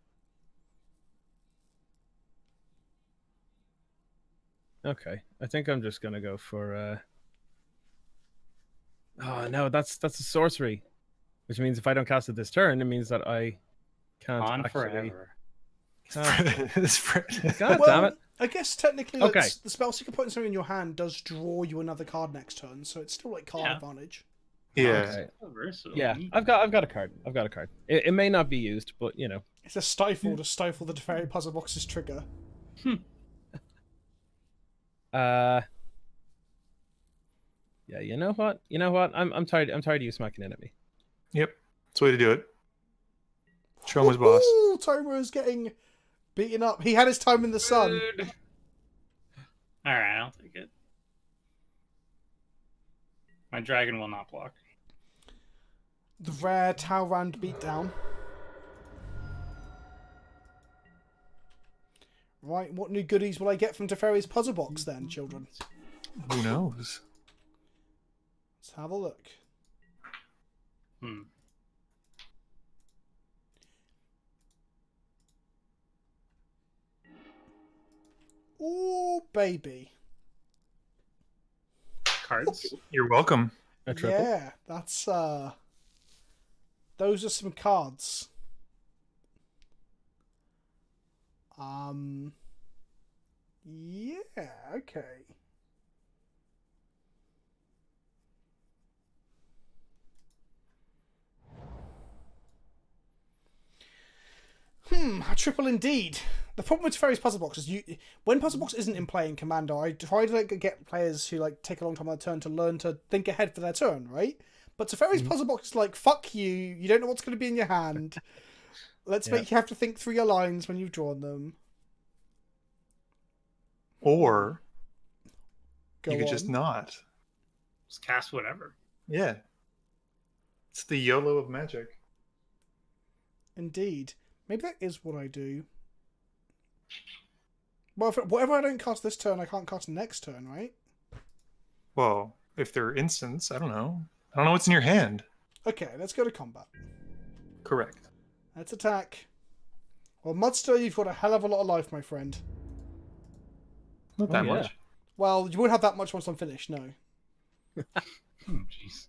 Okay, I think I'm just gonna go for. Oh no, that's a sorcery, which means if I don't cast it this turn, it means that I can't On actually. forever. God Well, damn it! I guess technically, Okay. the Spellseeker putting something in your hand does draw you another card next turn, so it's still like card Yeah. advantage. Yeah. Okay. So versatile. Yeah, I've got a card. I've got a card. It may not be used, but It's a stifle to stifle the Teferi Puzzle Box's trigger. Yeah, you know what? I'm tired of you smacking in at me. Yep. That's the way to do it. Show him his boss. Ooh, Toma is getting beaten up. He had his time in the sun. Alright, I'll take it. My dragon will not block. The rare Talrand beatdown. Right, what new goodies will I get from Teferi's Puzzle Box then, children? Who knows? Let's have a look. Hmm. Ooh, baby. Cards. You're welcome. A triple. Yeah, that's those are some cards. Yeah, okay. A triple indeed. The problem with Teferi's puzzle box is when puzzle box isn't in play in Commander, I try to get players who take a long time on their turn to learn to think ahead for their turn, right? But Teferi's puzzle box is like, fuck you, you don't know what's going to be in your hand. Let's make you have to think through your lines when you've drawn them. Or Go you could on. just not. Just cast whatever. Yeah. It's the YOLO of Magic. Indeed. Maybe that is what I do. Well, whatever I don't cast this turn, I can't cast next turn, right? Well, if they're instants, I don't know. I don't know what's in your hand. Okay, let's go to combat. Correct. Let's attack. Well, Muddstah, you've got a hell of a lot of life, my friend. Not that yeah. much. Well, you won't have that much once I'm finished, no. Jeez.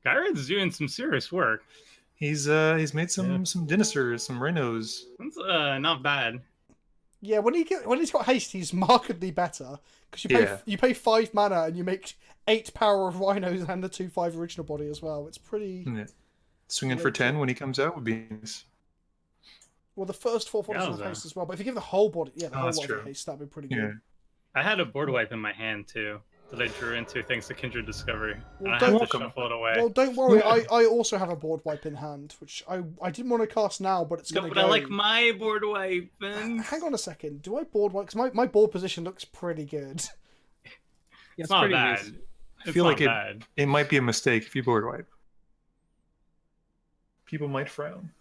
Ghired's doing some serious work. He's made some Dinasters, some Rhinos. That's not bad. Yeah, when he's got haste, he's markedly better because you pay 5 mana and you make 8 power of rhinos and the 2/5 original body as well. It's pretty. Yeah. Swinging for 10 when he comes out would be nice. Well, the first 4 bodies have haste as well, but if you give the whole body, the whole lot of haste, that'd be pretty good. Yeah. I had a board wipe in my hand too that I drew into thanks to Kindred Discovery. Well, and I had to shuffle it away. Well, don't worry. I also have a board wipe in hand, which I didn't want to cast now, but it's going to go. But I like my board wipe. Hang on a second. Do I board wipe? Because my board position looks pretty good. It's not bad. Easy. I feel like it might be a mistake if you board wipe. People might frown.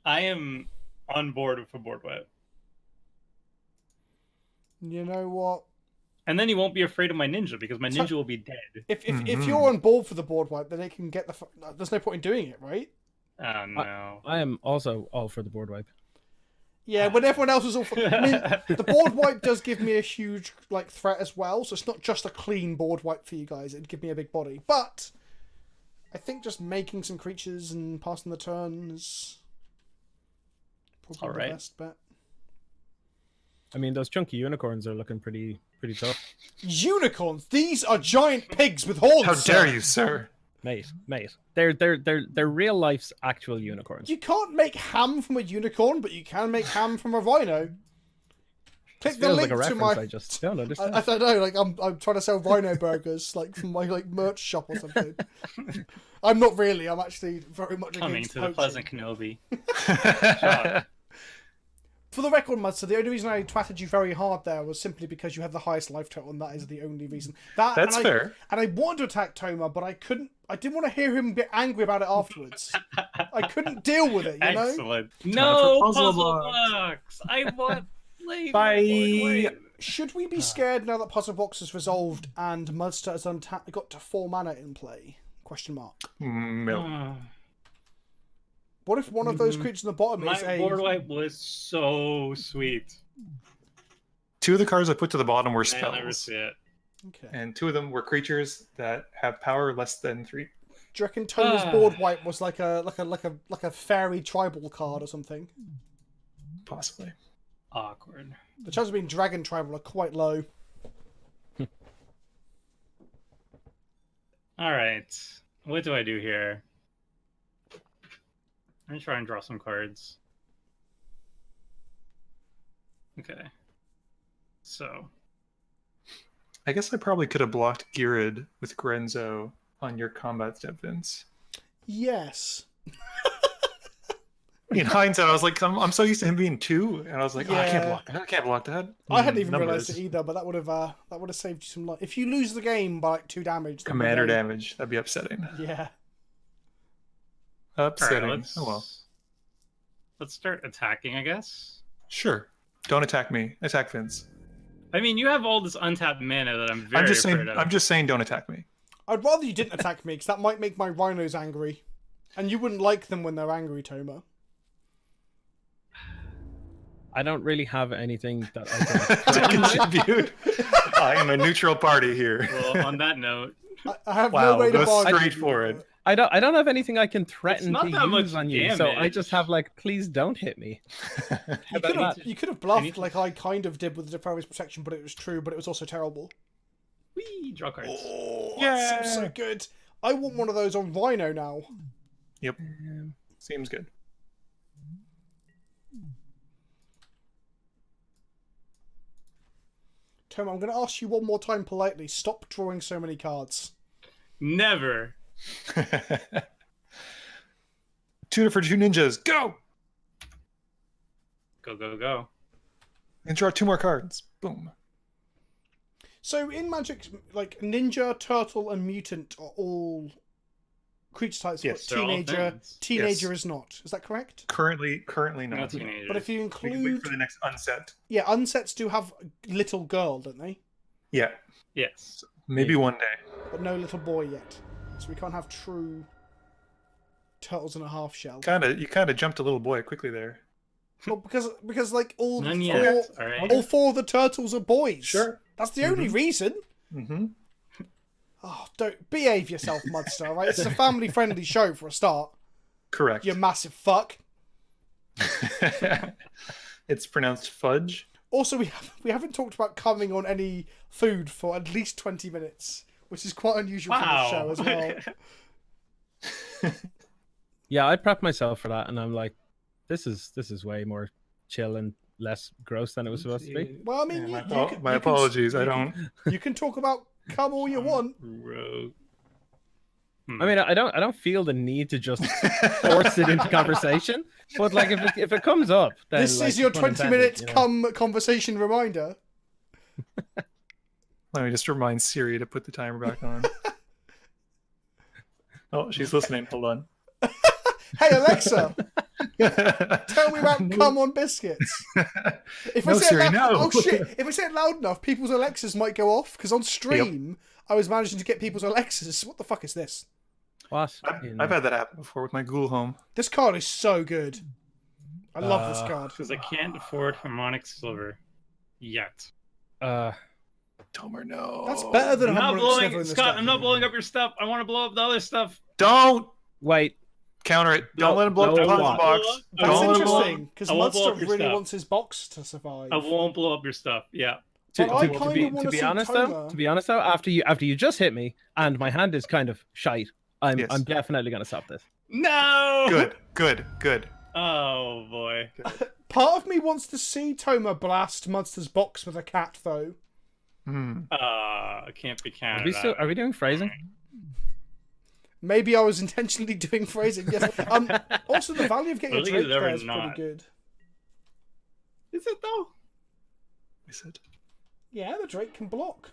I am on board with a board wipe. You know what? And then you won't be afraid of my ninja because my ninja will be dead. If you're on board for the board wipe, then it can get the. There's no point in doing it, right? Oh no. I am also all for the board wipe. Yeah, when everyone else is all. I mean, the board wipe does give me a huge threat as well, so it's not just a clean board wipe for you guys. It'd give me a big body, but I think just making some creatures and passing the turn is probably the best bet. I mean, those chunky unicorns are looking pretty tough. Unicorns? These are giant pigs with horns. How dare you, sir? Mate. They're real life's actual unicorns. You can't make ham from a unicorn, but you can make ham from a rhino. Click the link to my. I just don't understand. I don't know. I'm trying to sell rhino burgers from my merch shop or something. I'm not really. I'm actually very much coming against to the poaching. PleasantKenobi. For the record, Muddstah, the only reason I twatted you very hard there was simply because you have the highest life total, and that is the only reason. That's fair. And I wanted to attack Toma, but I couldn't. I didn't want to hear him get angry about it afterwards. I couldn't deal with it, you know? Excellent. No puzzle box. I want flavor. Bye. Should we be scared now that Puzzle Box is resolved and Muddstah has got to 4 mana in play? Question mark. No. What if one of those creatures in the bottom is My board wipe was so sweet. 2 of the cards I put to the bottom were I'll never spells, see it. Okay. and 2 of them were creatures that have power less than 3. Do you reckon Toma's board wipe was like a fairy tribal card or something? Possibly. Awkward. The chances of being dragon tribal are quite low. All right. What do I do here? I'm gonna try and draw some cards. Okay. So. I guess I probably could have blocked Ghired with Grenzo on your combat step, Vince. Yes. In hindsight, I was like, I'm so used to him being 2, and I was like, oh, I Yeah. can't block that. I can't block that. I hadn't even Numbers. realised it either, but that would have saved you some life. If you lose the game by 2 damage, then Commander the game- damage. That'd be upsetting. Yeah. Upsetting. All right, Oh well. Let's start attacking, I guess. Sure. Don't attack me. Attack Vince. I mean, you have all this untapped mana that I'm very afraid of. I'm just saying, don't attack me. I'd rather you didn't attack me, because that might make my rhinos angry. And you wouldn't like them when they're angry, Toma. I don't really have anything that I can contribute. I am a neutral party here. Well, on that note, I have Wow, no way to go bargain. straight for it. I don't have anything I can threaten not to that much use on you, so I damage. just have like, please don't hit me. You could have bluffed like I kind of did with the depraved protection, but it was true, but it was also terrible. whee, draw cards. Oh, that seems so good. I want one of those on Rhino now. Yep. Seems good. Tom, I'm going to ask you one more time politely. Stop drawing so many cards. Never. Tutor for 2 ninjas. Go! Go, go, go. And draw 2 more cards. Boom. So in Magic, like ninja, turtle, and mutant are all creature types. Yes, but they're all teenager, things. teenager Yes. is not. Is that correct? Currently No not. teenagers. But if you We can wait include, for the next unset. yeah, unsets do have little girl, don't they? Yeah. Yes. Maybe one day. But no little boy yet. So we can't have true turtles in a half shell. You kind of jumped a little boy quickly there. Well, because like all None four, yet. All right. all 4 of the turtles are boys. Sure. That's the only reason. Mm-hmm. Oh, don't behave yourself, Muddstah. Right? This is a family-friendly show for a start. Correct. You massive fuck. It's pronounced fudge. Also, we haven't talked about coming on any food for at least 20 minutes, which is quite unusual for this show as well. Yeah, I prepped myself for that, and I'm like, this is way more chill and less gross than it was supposed to be. Well, I mean, Yeah, my apologies. I don't. You can talk about cum all you want. Rogue. I mean, I don't feel the need to just force it into conversation, but like if it comes up, then This like, is your pun 20-minute intended, you know? cum conversation reminder. Let me just remind Siri to put the timer back on. Oh, she's listening. Hold on. Hey Alexa, tell me about cum on biscuits. If I No, say Siri, it no. Oh shit! If I say it loud enough, people's Alexas might go off. Because on stream, I was managing to get people's Alexas. What the fuck is this? What? I've had that happen before with my ghoul home. This card is so good. I love this card. Because I can't afford harmonic silver yet. Tomer, no. That's better than I'm not Harmonic Silver in blowing, this Scott. deck. I'm not blowing up your stuff. I want to blow up the other stuff. Don't Wait, counter it. Don't let him blow up no, the puzzle what? box. That's Don't let him blow up. interesting because I won't blow up Muddstah your really stuff. wants his box to survive. I won't blow up your stuff. Yeah. But I to kinda be, wanna to be see honest Toma. though, after you just hit me and my hand is kind of shite, I'm Yes. definitely gonna stop this. No. Good. Oh boy. Part of me wants to see Toma blast Muddstah's box with a cat, though. I can't be counted. Are we doing phrasing? Maybe I was intentionally doing phrasing. Yes. Also, the value of getting a I think Drake it's ever there is pretty not. good. Is it though? Is it? Yeah, the Drake can block.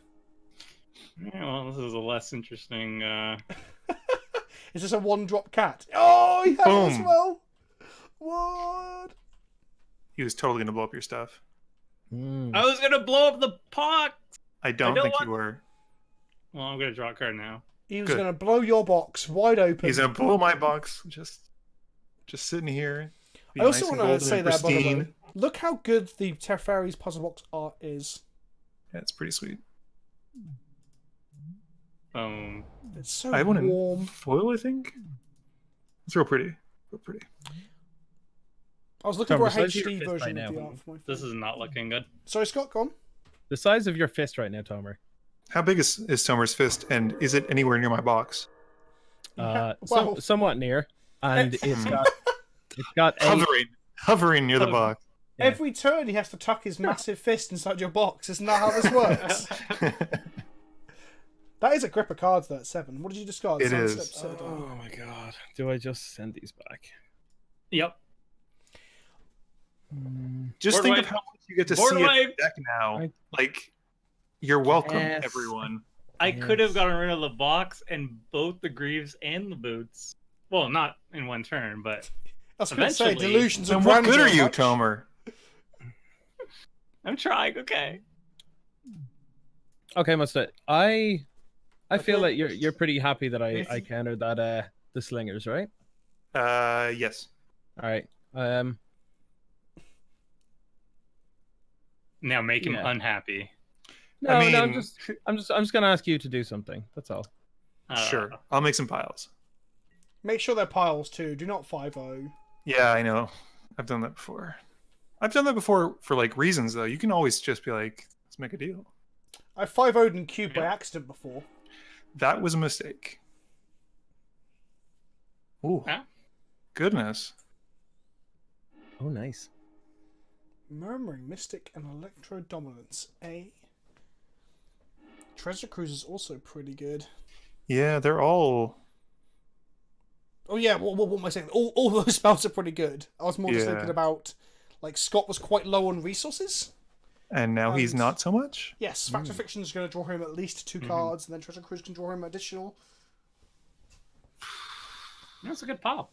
Yeah, well, this is a less interesting. Is this a one-drop cat? Oh, he had it as Boom. well. What? He was totally gonna blow up your stuff. I was gonna blow up the pot. I don't don't think want- you were. Well, I'm gonna draw a card now. He was Good. going to blow your box wide open. He's gonna blow my box. Just sitting here. Be I also nice and want golden to say and that, by the way, pristine. look how good the Teferi's puzzle box art is. Yeah, it's pretty sweet. It's so I have one in warm. foil, I think. It's real pretty. Real pretty. I was looking Tom, for a besides your HD fist version right of the now, art for my This is not looking good. Sorry, Scott, go on. The size of your fist right now, Tomer. How big is Tomer's fist, and is it anywhere near my box? Wow. Somewhat near, and it's got a Hovering near the box. Yeah. Every turn he has to tuck his massive fist inside your box. Isn't that how this works? That is a grip of cards, though, at 7. What did you discard? It Sidestep, is. set it down. Oh my god! Do I just send these back? Yep. Just Board think wipe. of how much you get to Board see of the wipe. deck now. I- Like, you're welcome, Yes. everyone. I could have Yes. gotten rid of the box and both the greaves and the boots. Well, not in one turn, but I was going to say, Eventually. delusions of And what good grandeur, are you, much? Tomer? I'm trying. Okay. Okay, Muddstah. I I feel Okay. like you're pretty happy that I countered that the slingers, right? Yes. All right. Now make him Yeah. unhappy. No, I no, mean, I'm just gonna ask you to do something. That's all. sure. I'll make some piles. Make sure they're piles too. Do not 5-0. Yeah, I know. I've done that before. I've done that before for like reasons though. You can always just be like, let's make a deal. I 5-0'd and cubed by accident before. That was a mistake. Ooh. Huh? Goodness. Oh, nice. Murmuring, Mystic, and Electro Dominance. Treasure Cruise is also pretty good. Yeah, they're all. Oh yeah, what am I saying? All those spells are pretty good. I was more just Yeah. thinking about, like, Scott was quite low on resources. And now he's And- not so much? Yes, Factor Fiction is going to draw him at least 2 cards, and then Treasure Cruise can draw him additional. That's a good pop.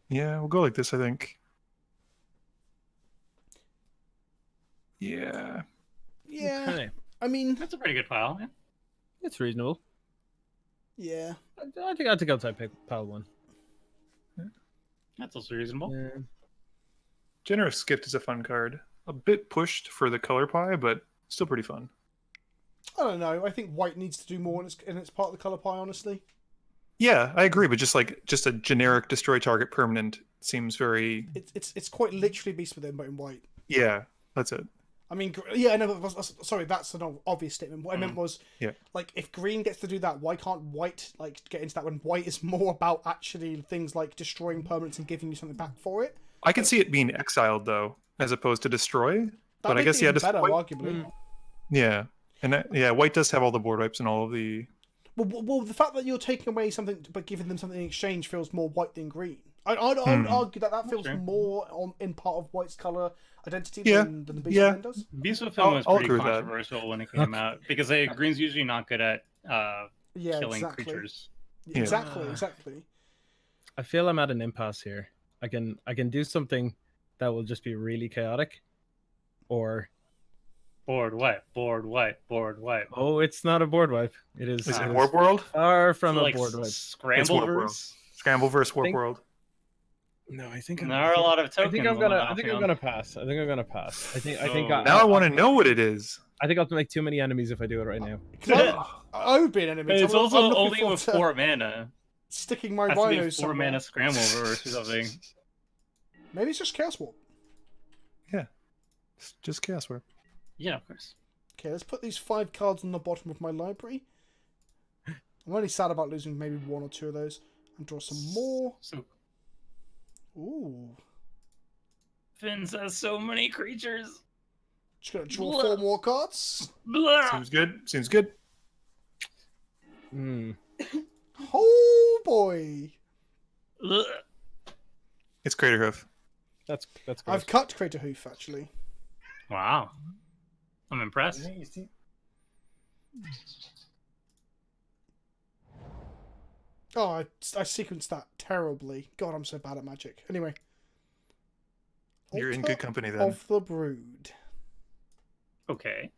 Yeah, we'll go like this, I think. Yeah. Yeah, Okay. I mean, That's a pretty good pile. Yeah. It's reasonable. yeah. I think I'll take pile 1. That's also reasonable. Yeah. Generous Gift is a fun card. A bit pushed for the color pie, but still pretty fun. I don't know. I think white needs to do more in its part of the color pie, honestly. Yeah, I agree, but just a generic destroy target permanent seems very. It's quite literally Beast Within, but in white. Yeah, that's it. I mean, yeah, no, sorry, that's an obvious statement. What I meant was, Yeah. like, if green gets to do that, why can't white, like, get into that when white is more about actually things like destroying permanents and giving you something back for it? I can see it being exiled though, as opposed to destroy. But I guess yeah, just better, white, arguably. yeah, and white does have all the board wipes and all of the. Well, the fact that you're taking away something but giving them something in exchange feels more white than green. I'd argue that feels Sure. more in part of white's color identity Yeah. than the Beast Yeah. Within does. Beast with I'll- Film was I'll pretty agree with that. controversial when it came out because green's usually not good at Yeah, killing exactly. creatures. Exactly. I feel I'm at an impasse here. I can do something that will just be really chaotic, or Board wipe, board wipe, board wipe. oh, it's not a board wipe. It is. Is it it is Warp World? far from So, a like board wipe. Scramble Warp World. verse. Scrambleverse Warp Think- World. No, I think There are a lot of I tokens. think I'm on gonna. the I think I'm battlefield. gonna pass. I think I'm gonna pass. I think. Oh. Now I want to know what it is. I think I'll make too many enemies if I do it right now. I would be an enemy. It's I'm also looking only forward with to 4 mana. sticking my Has to be a rhinos 4 somewhere. mana scramble verse or something. Maybe it's just Chaos Warp. Yeah, it's just Chaos Warp. Yeah, of course. Okay, let's put these 5 cards on the bottom of my library. I'm only sad about losing maybe 1 or 2 of those. And draw some more. So Ooh. Finns has so many creatures. Just gonna draw 4 more cards. Blah. Seems good. Seems good. Hmm. Oh boy. Ugh. It's Craterhoof. That's good. I've cut Crater Hoof actually. Wow. I'm impressed. Oh, I sequenced that terribly. God, I'm so bad at magic. Anyway. You're in Altar good company then. of the Brood. Okay.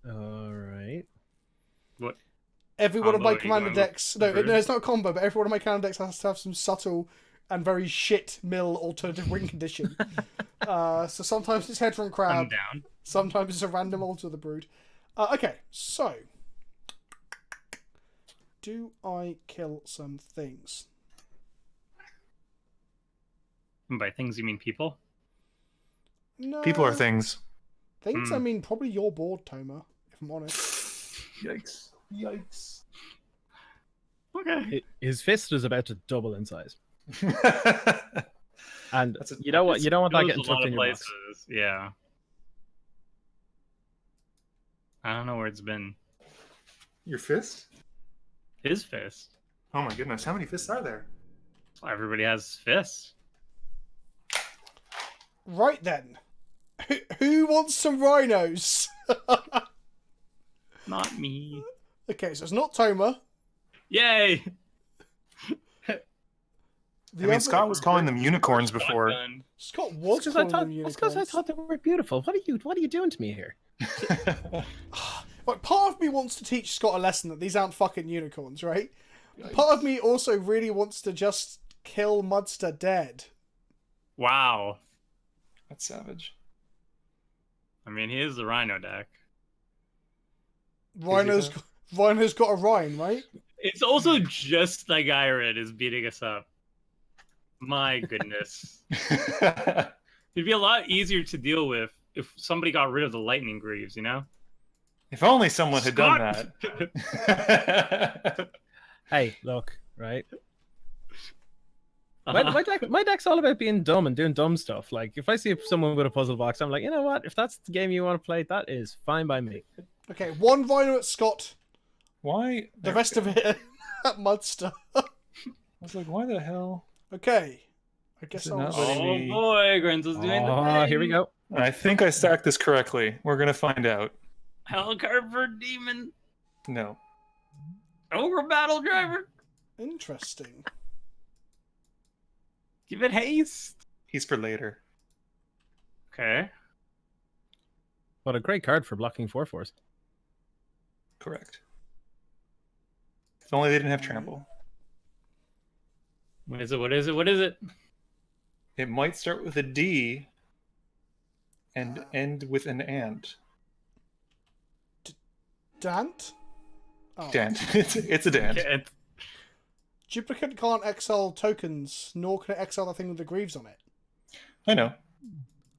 All right. What? Every one of Combo, my are you commander going with decks. the No, Brood? it's not a combo, but every one of my commander decks has to have some subtle and very shit mill alternative win condition. So sometimes it's Hedron I'm Crab, down. sometimes it's a random Altar of the Brood. Okay, so. Do I kill some things? And by things, you mean people? No. People are things. Things, I mean, probably your board, Toma, if I'm honest. Yikes. Yikes. Okay. His fist is about to double in size, and That's a- you know what? You don't want that Goes getting a lot tucked of in your places. box. Yeah. I don't know where it's been. Your fist? His fist. Oh my goodness. How many fists are there? Everybody has fists. Right then. Who wants some rhinos? Not me. Okay, so it's not Toma. Yay! The I mean, other- Scott was calling them unicorns before. Shotgun. Scott was Because I calling them thought, unicorns. because I thought they were beautiful. What are you doing to me here? Like, part of me wants to teach Scott a lesson that these aren't fucking unicorns, right? Part of me also really wants to just kill Muddstah dead. Wow. That's savage. I mean, he is the Rhino deck. Rhino's got a Rhine, right? It's also just like Ghired is beating us up. My goodness. It'd be a lot easier to deal with if somebody got rid of the lightning greaves, you know? If only someone had done that. Hey, look, right? My deck's all about being dumb and doing dumb stuff. Like, if I see someone with a puzzle box, I'm like, you know what? If that's the game you want to play, that is fine by me. Okay, one Rhino at Scott. Why? The rest of it at Muddstah. I was like, why the hell? Okay. I guess Is it I'll... not Oh letting me- boy, Grenzo's doing the thing. Here we go. I think I stacked this correctly. We're gonna find out. Hellcard for Demon. No. Ogre Battle Driver. Interesting. Give it haste. He's for later. Okay. What a great card for blocking 4/4s. Correct. If only they didn't have trample. What is it? What is it? What is it? It might start with a D and end with an and. Dant? Oh. Dant. It's a dant. Can't. Duplicate can't exile tokens, nor can it exile the thing with the greaves on it. I know.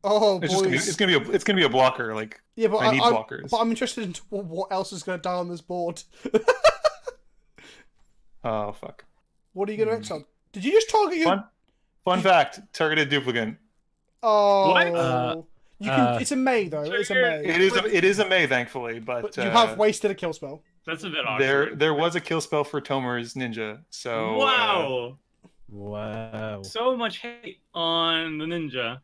Oh, It's boys. just it's gonna be a blocker. Like, Yeah, but I need I'm, blockers. But I'm interested in what else is going to die on this board. Oh fuck. What are you going to exile? Did you just target your... Fun fact: targeted duplicant. Oh. What? You can. It's a May though. It's a May. It is a May, thankfully, but But you have wasted a kill spell. That's a bit awkward. there was a kill spell for Tomer's ninja. So Wow. Wow. So much hate on the ninja.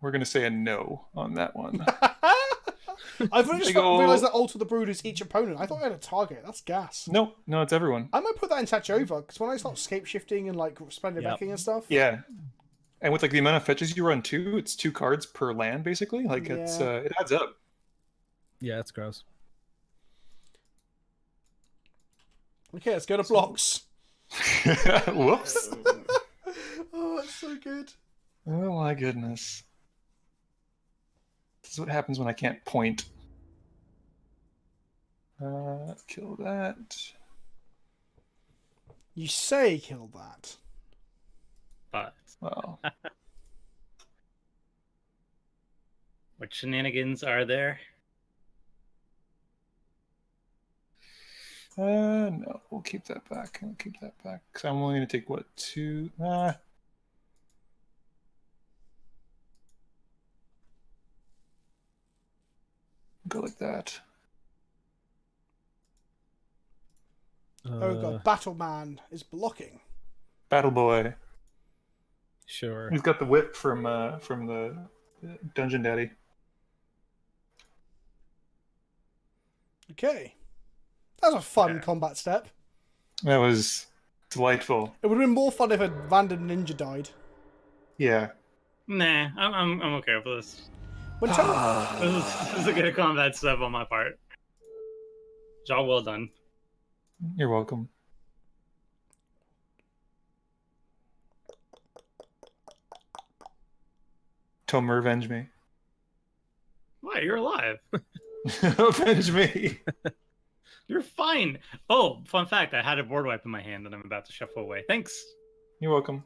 we're gonna say a no on that one. I've only just Big ol'- realised that Alter the Brood is each opponent. I thought I had a target. That's gas. No, it's everyone. I might put that in Touch Over, because when I start scape shifting and like splendid Yep. backing and stuff. Yeah, and with like the amount of fetches you run too, it's 2 cards per land basically. Like it's Yeah. it adds up. Yeah, it's gross. Okay, let's go to blocks. Whoops. Oh, that's so good. Oh my goodness. This is what happens when I can't point. Kill that. You say kill that. But Well, what shenanigans are there? no, we'll keep that back. I'll keep that back. Because I'm only going to take, what, 2? Go like that. Oh god, Battleman is blocking. Battle Boy. Sure. He's got the whip from the Dungeon Daddy. Okay. That was a fun Yeah. combat step. That was delightful. It would have been more fun if a random ninja died. Yeah. Nah, I'm okay with this. When This is a good combat step on my part. Job well done. You're welcome. Tomer, avenge me. Why, you're alive. Avenge me. You're fine. Oh, fun fact, I had a board wipe in my hand that I'm about to shuffle away. Thanks. You're welcome.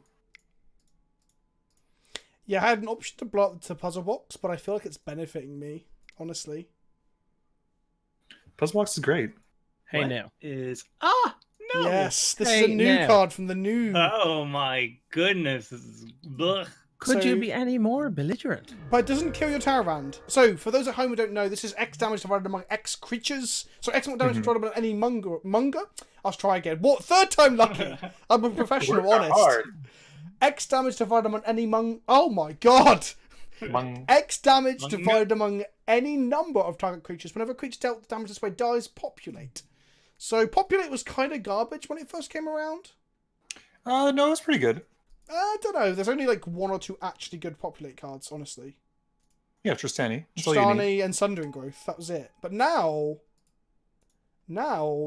Yeah, I had an option to block the puzzle box, but I feel like it's benefiting me, honestly. Puzzle box is great. Hey What now. is no. Yes, this Hey, is a new now. card from the new. Oh my goodness. This is blech. Could So- you be any more belligerent? But it doesn't kill your tower round. So, for those at home who don't know, this is X damage divided among X creatures. So, X damage divided among any Munger. I'll try again. What? Third time lucky. I'm a professional, Work honest. hard. X damage divided among any Oh my god! Mung. X damage Munger? divided among any number of target creatures. Whenever a creature dealt damage this way dies, populate. So, populate was kind of garbage when it first came around. No, it's pretty good. I don't know. There's only like 1 or 2 actually good populate cards, honestly. Yeah, Tristani. That's all you need. Tristani and Sundering Growth. That was it. But now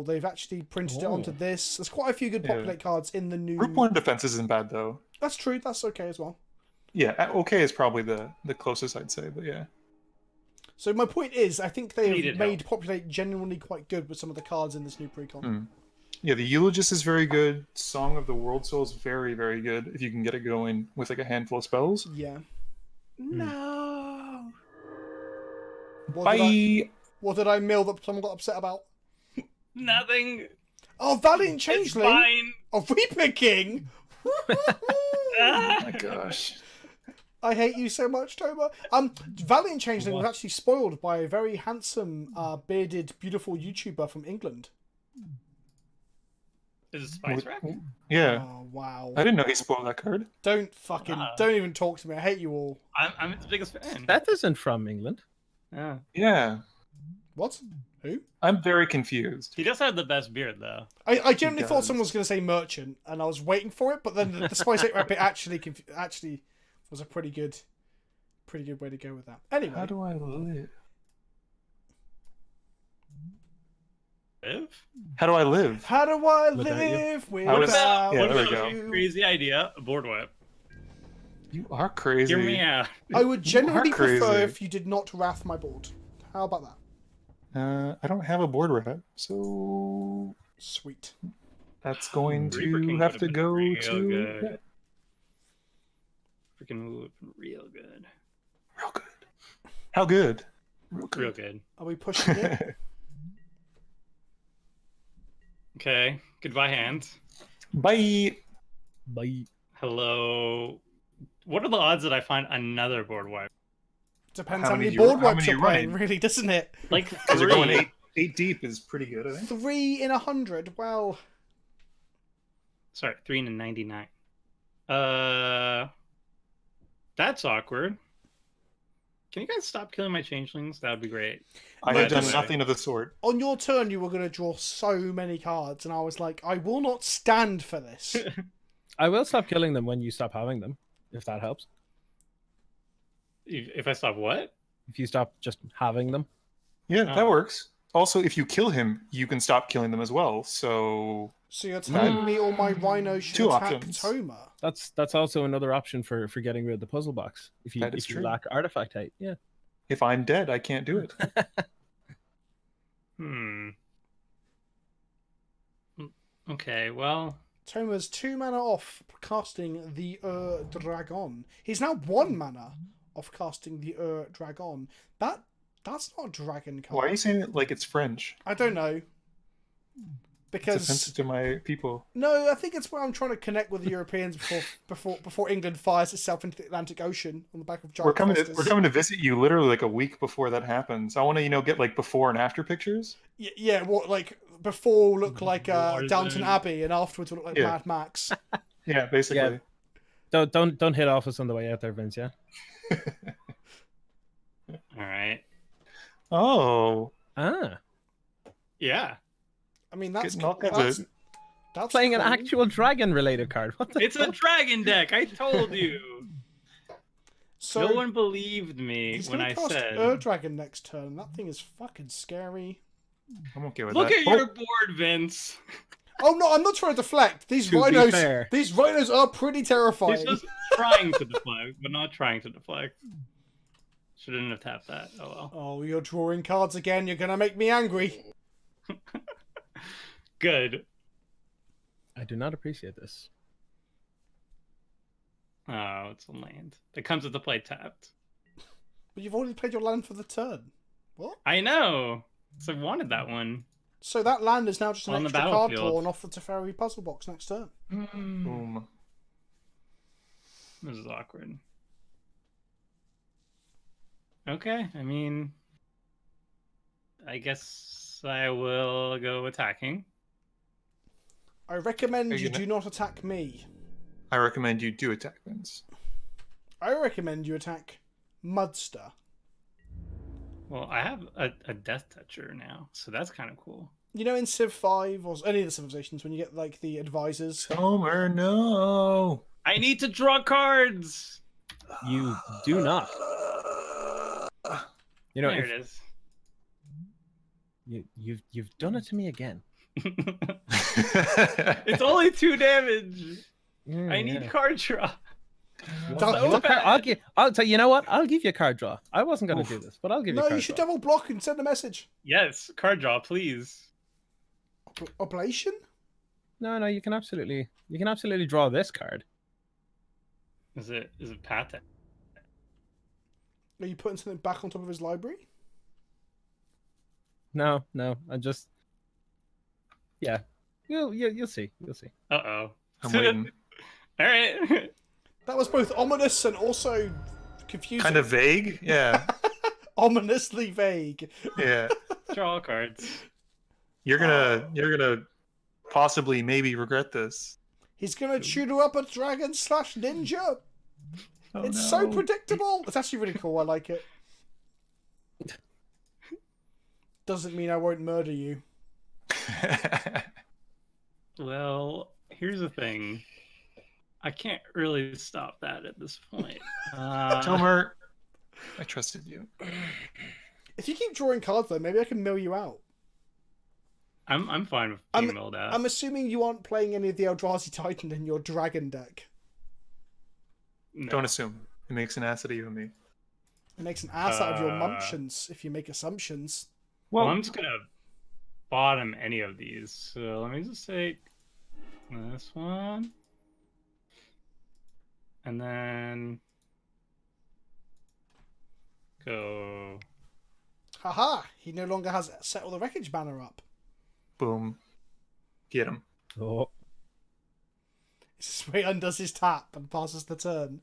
they've actually printed it onto this. There's quite a few good populate cards in the new. Group 1 defense isn't bad though. That's true. That's okay as well. Yeah, okay is probably the closest I'd say, but yeah. So my point is, I think they've Needed made help. populate genuinely quite good with some of the cards in this new precon. Yeah, the Eulogist is very good. Song of the World Soul is very, very good if you can get it going with like a handful of spells. Yeah. No. Bye. What did I mill that someone got upset about? Nothing. Oh, Valiant It's Changeling. fine. Oh, Reaper King. Oh my gosh. I hate you so much, Toma. Valiant Changeling was actually spoiled by a very handsome, bearded, beautiful YouTuber from England. Is it Spice Rack? Yeah. Oh, wow. I didn't know he spoiled that card. Don't even talk to me. I hate you all. I'm his biggest fan. Beth isn't from England. Yeah. Yeah. What? Who? I'm very confused. He does have the best beard, though. I genuinely thought does. someone was going to say merchant, and I was waiting for it, but then the Spice 8 Rabbit actually was a pretty good way to go with that. Anyway. How do I live? Live? How do I live? How do I Without live What without Yeah, What there we about go. a crazy idea? A board whip. You are crazy. Hear me out. I would genuinely You are crazy. prefer if you did not wrath my board. How about that? I don't have a board wrap, so Sweet. that's going Reaper to King have would've to been go real to good. Freaking would have been real good. real good. How good? Real good. Real good. Are we pushing it? Okay. Goodbye, hand. Bye. Bye. Hello. What are the odds that I find another board wipe? Depends How how many many you- board how wipes many you're you playing, running? really, doesn't it? Like Because you're going three. eight deep is pretty good, I think. 3 in 100. Well, Sorry, 3 in 99. That's awkward. Can you guys stop killing my changelings? That would be great. I By have the done way. nothing of the sort. on your turn, you were going to draw so many cards, and I was like, I will not stand for this. I will stop killing them when you stop having them, if that helps. If I stop what? If you stop just having them. Yeah, Oh. that works. Also, if you kill him, you can stop killing them as well. So So you're telling me all my rhinos should Two attack options. Toma? That's also another option for getting rid of the puzzle box. If you That is if you true. lack artifact height. Yeah. if I'm dead, I can't do it. Okay, well, Toma's 2 mana off casting the Dragon. He's now 1 mana off casting the Dragon. That's not a dragon card. Why are you saying it like it's French? I don't know. It's Because offensive to my people. no, I think it's where I'm trying to connect with the Europeans before England fires itself into the Atlantic Ocean on the back of giant We're coming clusters. to visit you literally like a week before that happens. I want to get like before and after pictures. Yeah, what like before will look like Warzone. Downton Abbey, and afterwards will look like Yeah. Mad Max. Yeah, basically. Yeah. Don't hit office on the way out there, Vince. Yeah. all right. Oh, Ah, Yeah, I mean, that's getting all kinds of that's playing an cool. actual dragon related card. What the? it's a dragon deck. I told you. So No one believed me he's when gonna I cast said. Dragon next turn. That thing is fucking scary. I'm okay with Look that. at your board, Vince. Oh no, I'm not trying to deflect. These To be rhinos, fair. these rhinos are pretty He's terrifying. just trying to deflect, but not trying to deflect. Shouldn't have tapped that. Oh well. Oh, you're drawing cards again. You're gonna make me angry. Good. I do not appreciate this. Oh, it's a land. It comes with the play tapped. But you've already played your land for the turn. What? I know. So I wanted that one. So that land is now just an On the extra card battlefield. drawn off the Teferi puzzle box next turn. Boom. This is awkward. Okay, I mean, I guess I will go attacking. I recommend Are you you gonna- do not attack me. I recommend you do attack Vince. I recommend you attack Muddstah. Well, I have a Death Toucher now, so that's kind of cool. You know, in Civ 5 or any of the civilizations, when you get like the advisors. Tomer, no. I need to draw cards! You do not. You know, there if, it is. you've done it to me again. It's only 2 damage. Yeah, I need yeah. card draw. I'll tell you know what? I'll give you a card draw. I wasn't going to do this, but I'll give you a No, card you should draw. double block and send a message. Yes, card draw, please. Oblation? No, you can absolutely draw this card. Is it Pate? Are you putting something back on top of his library? No, I just yeah. You'll see. Uh-oh. I'm waiting. All right. That was both ominous and also confusing. Kind of vague. Yeah. Ominously vague. Yeah. Draw cards. You're gonna possibly maybe regret this. He's gonna tutor up a dragon / ninja. Oh, It's no. so predictable. It's actually really cool. I like it. Doesn't mean I won't murder you. Well, here's the thing. I can't really stop that at this point. Tomer, I trusted you. If you keep drawing cards though, maybe I can mill you out. I'm fine with being milled out. I'm assuming you aren't playing any of the Eldrazi Titan in your dragon deck. No. Don't assume. It makes an ass out of you and me. It makes an ass out of your mumptions if you make assumptions. Well, I'm just gonna bottom any of these. So let me just take this one, and then go. Haha! He no longer has Settle the Wreckage banner up. Boom. Get him. Oh, This is where he undoes his tap and passes the turn.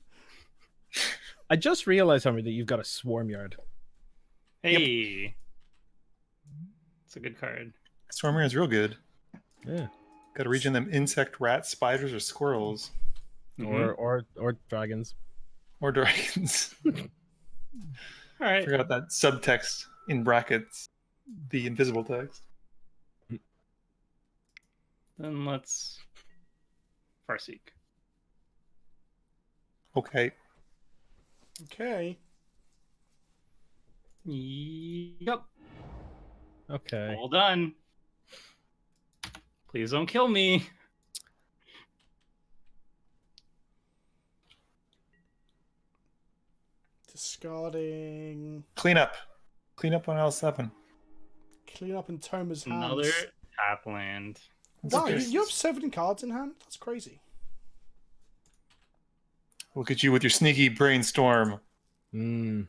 I just realized, Henry, that you've got a swarm yard. Hey, it's a good card. Stormir is real good. Yeah. Got to regen them insect, rats, spiders, or squirrels. Or dragons. Or dragons. All right. Forgot that subtext in brackets. The invisible text. Then let's Farseek. Okay. Okay. Yep. Okay. All done. Please don't kill me. Discarding. Clean up. Clean up on L7. Clean up in Tomer's hands. Another tap land. Wow, you have 7 cards in hand? That's crazy. Look at you with your sneaky brainstorm. Mm.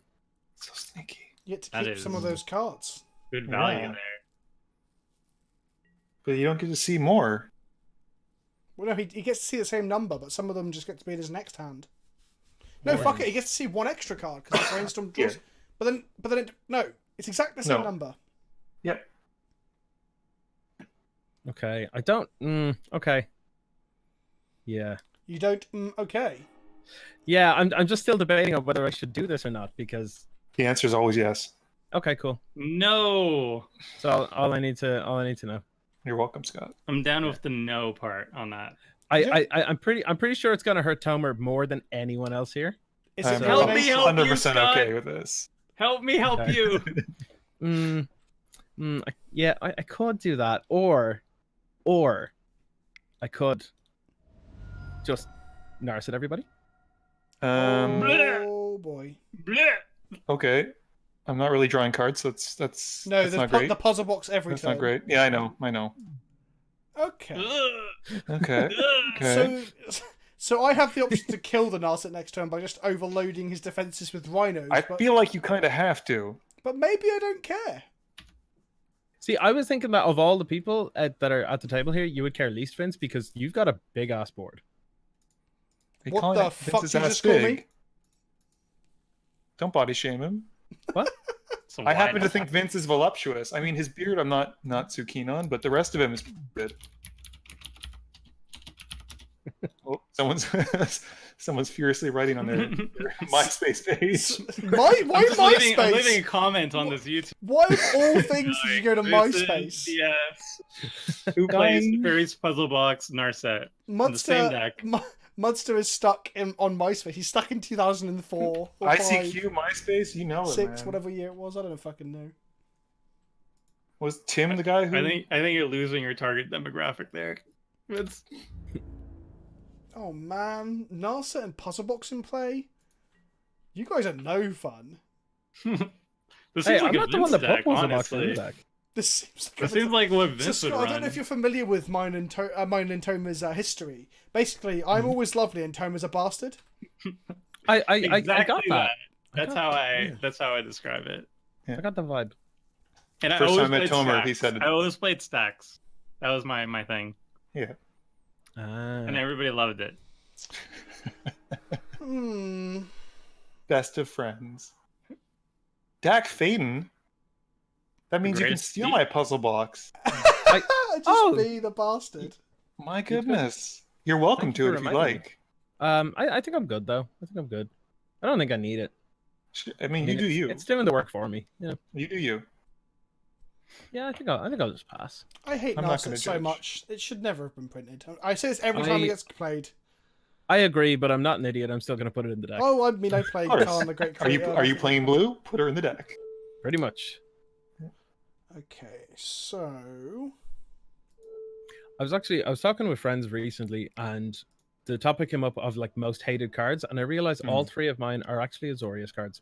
So sneaky. You get to That keep some of is- those cards. Good value Yeah. there. But you don't get to see more. Well, no, he gets to see the same number, but some of them just get to be in his next hand. No, fuck it. He gets to see 1 extra card because the brainstorm draws. Yeah. But then no, it's exactly the same No. number. Yep. Okay. I don't. Okay. Yeah. You don't. Okay. Yeah. I'm just still debating on whether I should do this or not because. The answer is always yes. Okay. Cool. No. So all I need to know. You're welcome, Scott. I'm down with the no part on that. I'm pretty sure it's gonna hurt Tomer more than anyone else here. Is I'm it Help me, elimination? help you, 100% Scott. okay with this. Help me help Okay. you. I could do that, or I could just nurse it, everybody. Oh boy. Blech. Okay. I'm not really drawing cards, so that's No, that's the, not great. the puzzle box every That's turn. not great. Yeah, I know. Okay. Ugh. Okay. Ugh. Okay. So I have the option to kill the Narset next turn by just overloading his defenses with rhinos. I but, feel like you kind of have to. but maybe I don't care. See, I was thinking that of all the people that are at the table here, you would care least, Vince, because you've got a big ass board. They What call the it fuck Vince's did you ass just call me? big. Don't body shame him. What? So I happen why to not? think Vince is voluptuous. I mean, his beard I'm not too keen on, but the rest of him is good. Oh, someone's furiously writing on their MySpace page. Why I'm leaving a MySpace? comment on this YouTube. Why of all things did you go to MySpace? Yes. Who plays Fairies Puzzle Box Narset? In the same Muddstah, deck. Muddstah is stuck on MySpace. He's stuck in 2004 or ICQ, MySpace, you know it, 6, man. whatever year it was. I don't fucking know. Was Tim the guy who? I think you're losing your target demographic there. It's... Oh man, Narset and Puzzlebox in play. You guys are no fun. This Hey, seems like I'm a not the one Vince that put deck, Puzzlebox in honestly. the deck. This seems like This seems like what So, Vince would Scott, I don't know run. if you're familiar with mine and Toma's history. Basically, I'm always lovely and Toma's a bastard. I Exactly got that. That's how I describe it. I got the vibe. And First I time I met always played Tomer, stacks. he said- I always played stacks. That was my thing, Yeah. and everybody loved it. Best of friends. Dak Faden. That means you can Greatest steal speed. my puzzle box. Just be the bastard. My goodness. You're welcome Thank you to for it if you reminding me. like. I think I'm good though. I think I'm good. I don't think I need it. I mean, you do it's, you. It's doing the work for me. You know. You do you. Yeah, I think I'll just pass. I hate I'm not Narset gonna so judge. much. It should never have been printed. I say this every time it gets played. I agree, but I'm not an idiot. I'm still gonna put it in the deck. Oh, I mean, I play Of course. Khan the Great Are you Creator. playing blue? Put her in the deck. Pretty much. Okay, so I was talking with friends recently, and the topic came up of like most hated cards, and I realized all 3 of mine are actually Azorius cards.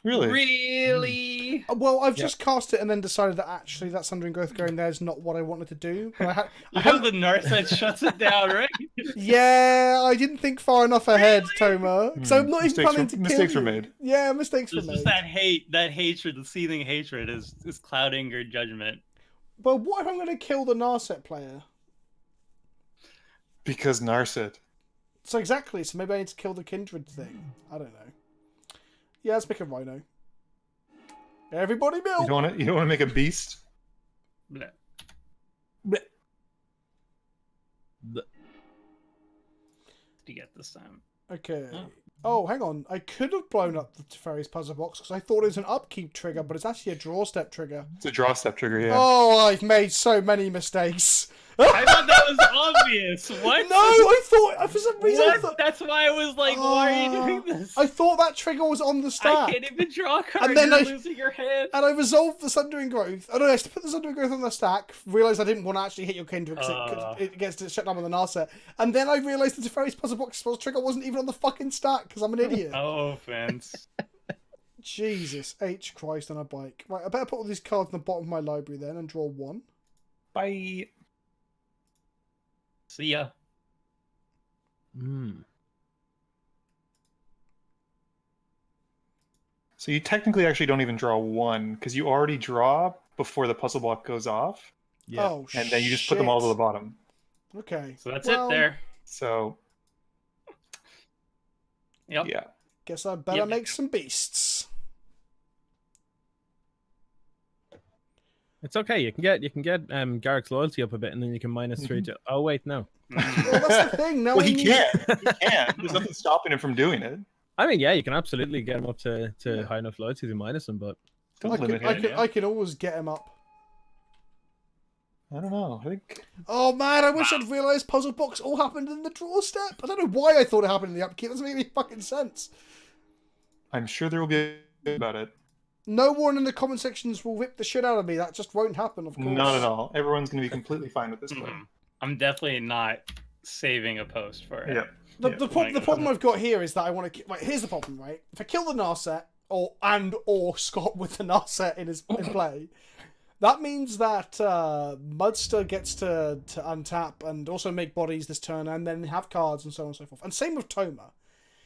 Really? Really? well, I've just cast it and then decided that actually that Sundering Growth going there is not what I wanted to do. But I Because the Narset shuts it down, right? yeah, I didn't think far enough ahead, Toma. So I'm not even Mistakes planning to kill mistakes you. were made. Yeah, mistakes were It's made. just that hatred, the seething hatred is clouding your judgment. But what if I'm going to kill the Narset player? Because Narset. So exactly, so maybe I need to kill the Kindred thing. I don't know. Yeah, let's pick a Rhino. Everybody You build! don't want to make a beast? Bleh. To get this time. Okay. Oh, hang on. I could have blown up the Teferi's puzzle box because I thought it was an upkeep trigger, but it's actually a draw step trigger. It's a draw step trigger, yeah. Oh, I've made so many mistakes. I thought that was obvious. What? No, I thought for some reason. I What? thought, That's why I was like, why are you doing this? I thought that trigger was on the I stack. can't even draw a card. And then You're I- losing your hand. And I resolved the Sundering Growth. Oh no, I put the Sundering Growth on the stack, realised I didn't want to actually hit your Kindred because it gets to shut down with the Narset. And then I realised the Teferi's puzzle box spells trigger wasn't even on the fucking stack because I'm an idiot. Oh, offense. Jesus H Christ on a bike. Right, I better put all these cards in the bottom of my library then and draw one. Bye. See ya. So you technically actually don't even draw one because you already draw before the puzzle block goes off, Yeah. Oh, and then you just put them all to the shit. bottom. Okay. So that's Well, it there. So Yep. yeah, Guess I better Yep. make some beasts. It's okay. You can get Garrick's loyalty up a bit, and then you can minus 3 to. Oh wait, no. Mm. Well, that's the thing. Now well I he need- can. He can. There's nothing stopping him from doing it. I mean, yeah, you can absolutely get him up to high enough loyalty to minus him, but Don't I limit can, I him. can, yeah. I can always get him up. I don't know. I think Oh man, I wish I'd realised puzzle box all happened in the draw step. I don't know why I thought it happened in the upkeep. That doesn't make any fucking sense. I'm sure there will be about it. No one in the comment sections will rip the shit out of me. That just won't happen, of course. Not at all. Everyone's going to be completely fine with this play. Mm. I'm definitely not saving a post for it. Yeah. The, Yeah. the problem I've got here is that I want to. Right, here's the problem, right? If I kill the Narset or Scott with the Narset in play, that means that Muddstah gets to untap and also make bodies this turn and then have cards and so on and so forth. And same with Toma.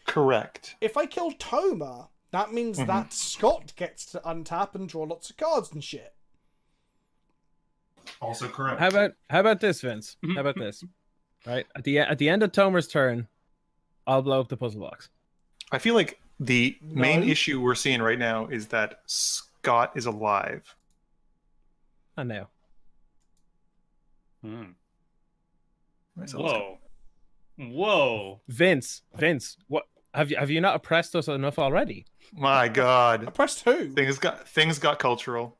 Correct. If I kill Toma, that means that Scott gets to untap and draw lots of cards and shit. Also correct. how about this, Vince? How about this? Right at the end of Tomer's turn, I'll blow up the puzzle box. I feel like the main No. issue we're seeing right now is that Scott is alive. And now, Mm. So Whoa. Vince, what have you not oppressed us enough already? My God, I pressed who? things got cultural.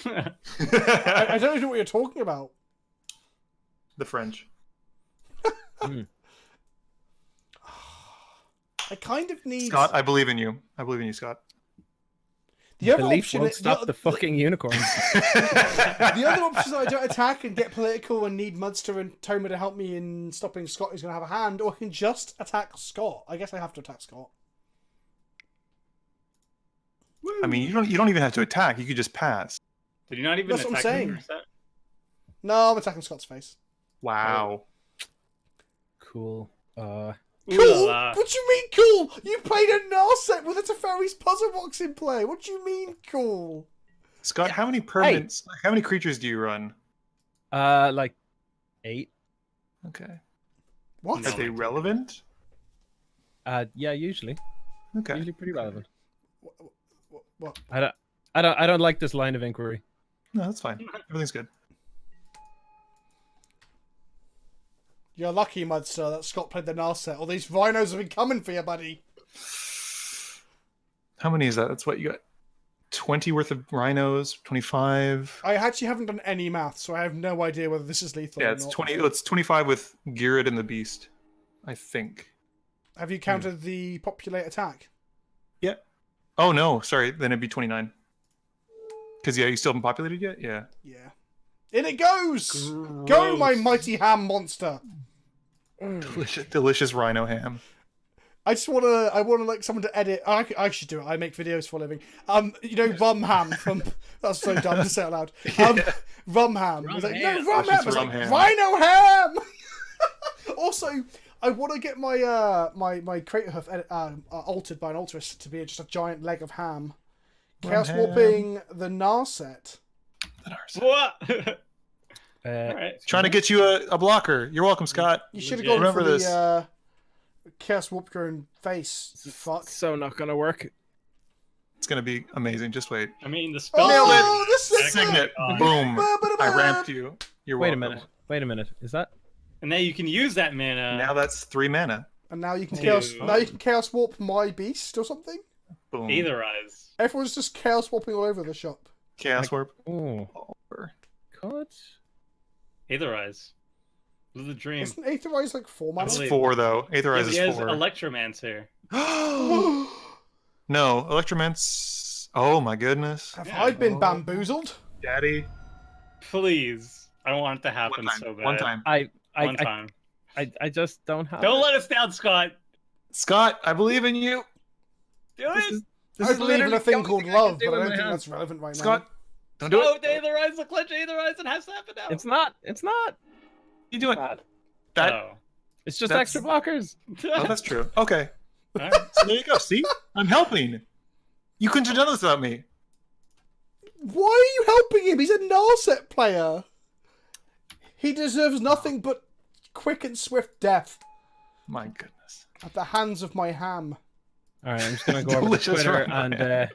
I don't know what you're talking about. The French. I kind of need... Scott, I believe in you. I believe in you, Scott. The other Belief option won't is... stop the fucking unicorns. The other option is that I don't attack and get political and need Muddstah and Toma to help me in stopping Scott who's going to have a hand, or I can just attack Scott. I guess I have to attack Scott. I mean, you don't even have to attack. You could just pass. Did you not even That's what I'm attack saying. him for a set? No, I'm attacking Scott's face. Wow. Cool. Ooh Cool? la la. What do you mean cool? You played a Narset with a Teferi's puzzle box in play. What do you mean cool? Scott, how many permanents? How many creatures do you run? Like 8. Okay. What? No. Are they relevant? Yeah, usually. Okay. Usually pretty relevant. What? I don't like this line of inquiry. No, that's fine. Everything's good. You're lucky, Muddstah, that Scott played the Narset. All these rhinos have been coming for you, buddy. How many is that? That's what you got. 20 worth of rhinos. 25. I actually haven't done any math, so I have no idea whether this is lethal Yeah, or it's not. 20. It's 25 with Ghired and the Beast. I think. Have you counted the populate attack? Yeah. Oh no, sorry. Then it'd be 29. Because yeah, you still haven't populated yet. Yeah. Yeah. In it goes! Go, my mighty ham monster! Delicious rhino ham. I wanna like someone to edit. I should do it. I make videos for a living. You know, rum ham from. That's so dumb to say out loud. Rum ham. Rum It's like, ham. no, rum ham. It's Rum like, ham. rhino ham. Also, I want to get my my crater hoof altered by an altarist to be just a giant leg of ham. Chaos ham. warping the Narset. What? Alright. Trying to get you a blocker. You're welcome, Scott. You should have Legit. gone for Remember the chaos warp your own face. You fuck. So not gonna work. It's gonna be amazing. Just wait. I mean, the spell. Oh, this is Signet. Boom. I ramped you. You're Wait a welcome. minute. Wait a minute. Is that? And now you can use that mana. Now that's 3 mana. And now you can Dude. chaos warp my beast or something. Boom. Either eyes. Everyone's just chaos warping all over the shop. Chaos warp. Oh, Over. God. Either eyes. This is a dream. Isn't Aetherize like 4 mana? It's believe- 4 though. Aetherize He has is 4. Electromancer. No, Electromance. Oh my goodness. Have Yeah. I been bamboozled? Daddy. Please. I want it to happen One time. so bad. One time. One time. I just don't have. Don't it. let us down, Scott. Scott, I believe in you. Do it. I believe in literally a thing the called only thing I can love, do but I in don't my think hand. that's relevant right Scott, now. don't do Oh, it. the Either eyes, the clutch Either eyes, it has to happen now. It's not. It's not. You do it. Bad. That. Oh. It's just That's- extra blockers. Oh, that's true. Okay. Alright. So there you go. See, I'm helping. You couldn't have done this without me. Why are you helping him? He's a Narset player. He deserves nothing but quick and swift death My goodness. at the hands of my ham. All right, I'm just gonna go over to Delicious Twitter rhino and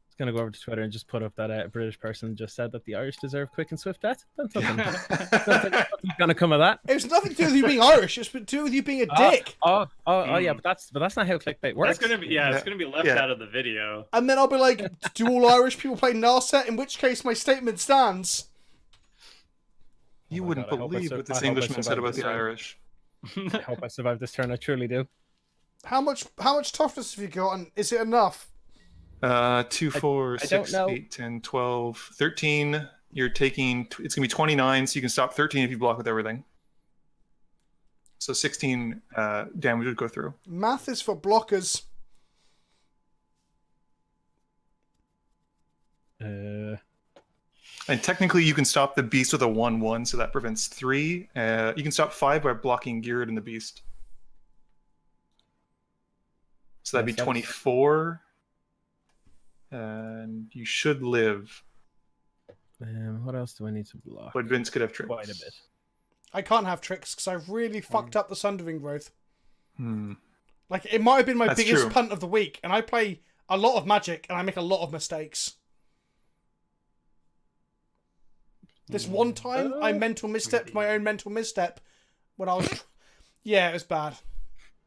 just gonna go over to Twitter and just put up that a British person just said that the Irish deserve quick and swift death. That's nothing. Nothing's gonna come of that. It's nothing to do with you being Irish. It's to do with you being a dick. Oh, yeah, but that's not how clickbait works. That's gonna be it's Yeah. gonna be left Yeah. out of the video. And then I'll be like, do all Irish people play Narset? In which case, my statement stands. You my wouldn't God, I hope I believe sur- what I this hope I Englishman said survived about this the one. Irish. I hope I survive this turn. I truly do. How much toughness have you got? And is it enough? 2, 4, I don't 6, know. 8, 10, 12, 13. You're taking. It's gonna be 29, so you can stop 13 if you block with everything. So 16 damage would go through. Math is for blockers. And technically, you can stop the beast with a 1/1, so that prevents 3. You can stop 5 by blocking Ghired and the beast. So that'd be Yes, that's- 24. And you should live. What else do I need to block? But Vince could have tricks. Quite a bit. I can't have tricks because I've really fucked up the Sundering growth. Hmm. Like, it might have been my That's biggest true. punt of the week, and I play a lot of Magic, and I make a lot of mistakes. This one time, I mental misstepped my own mental misstep when I was... Yeah, it was bad.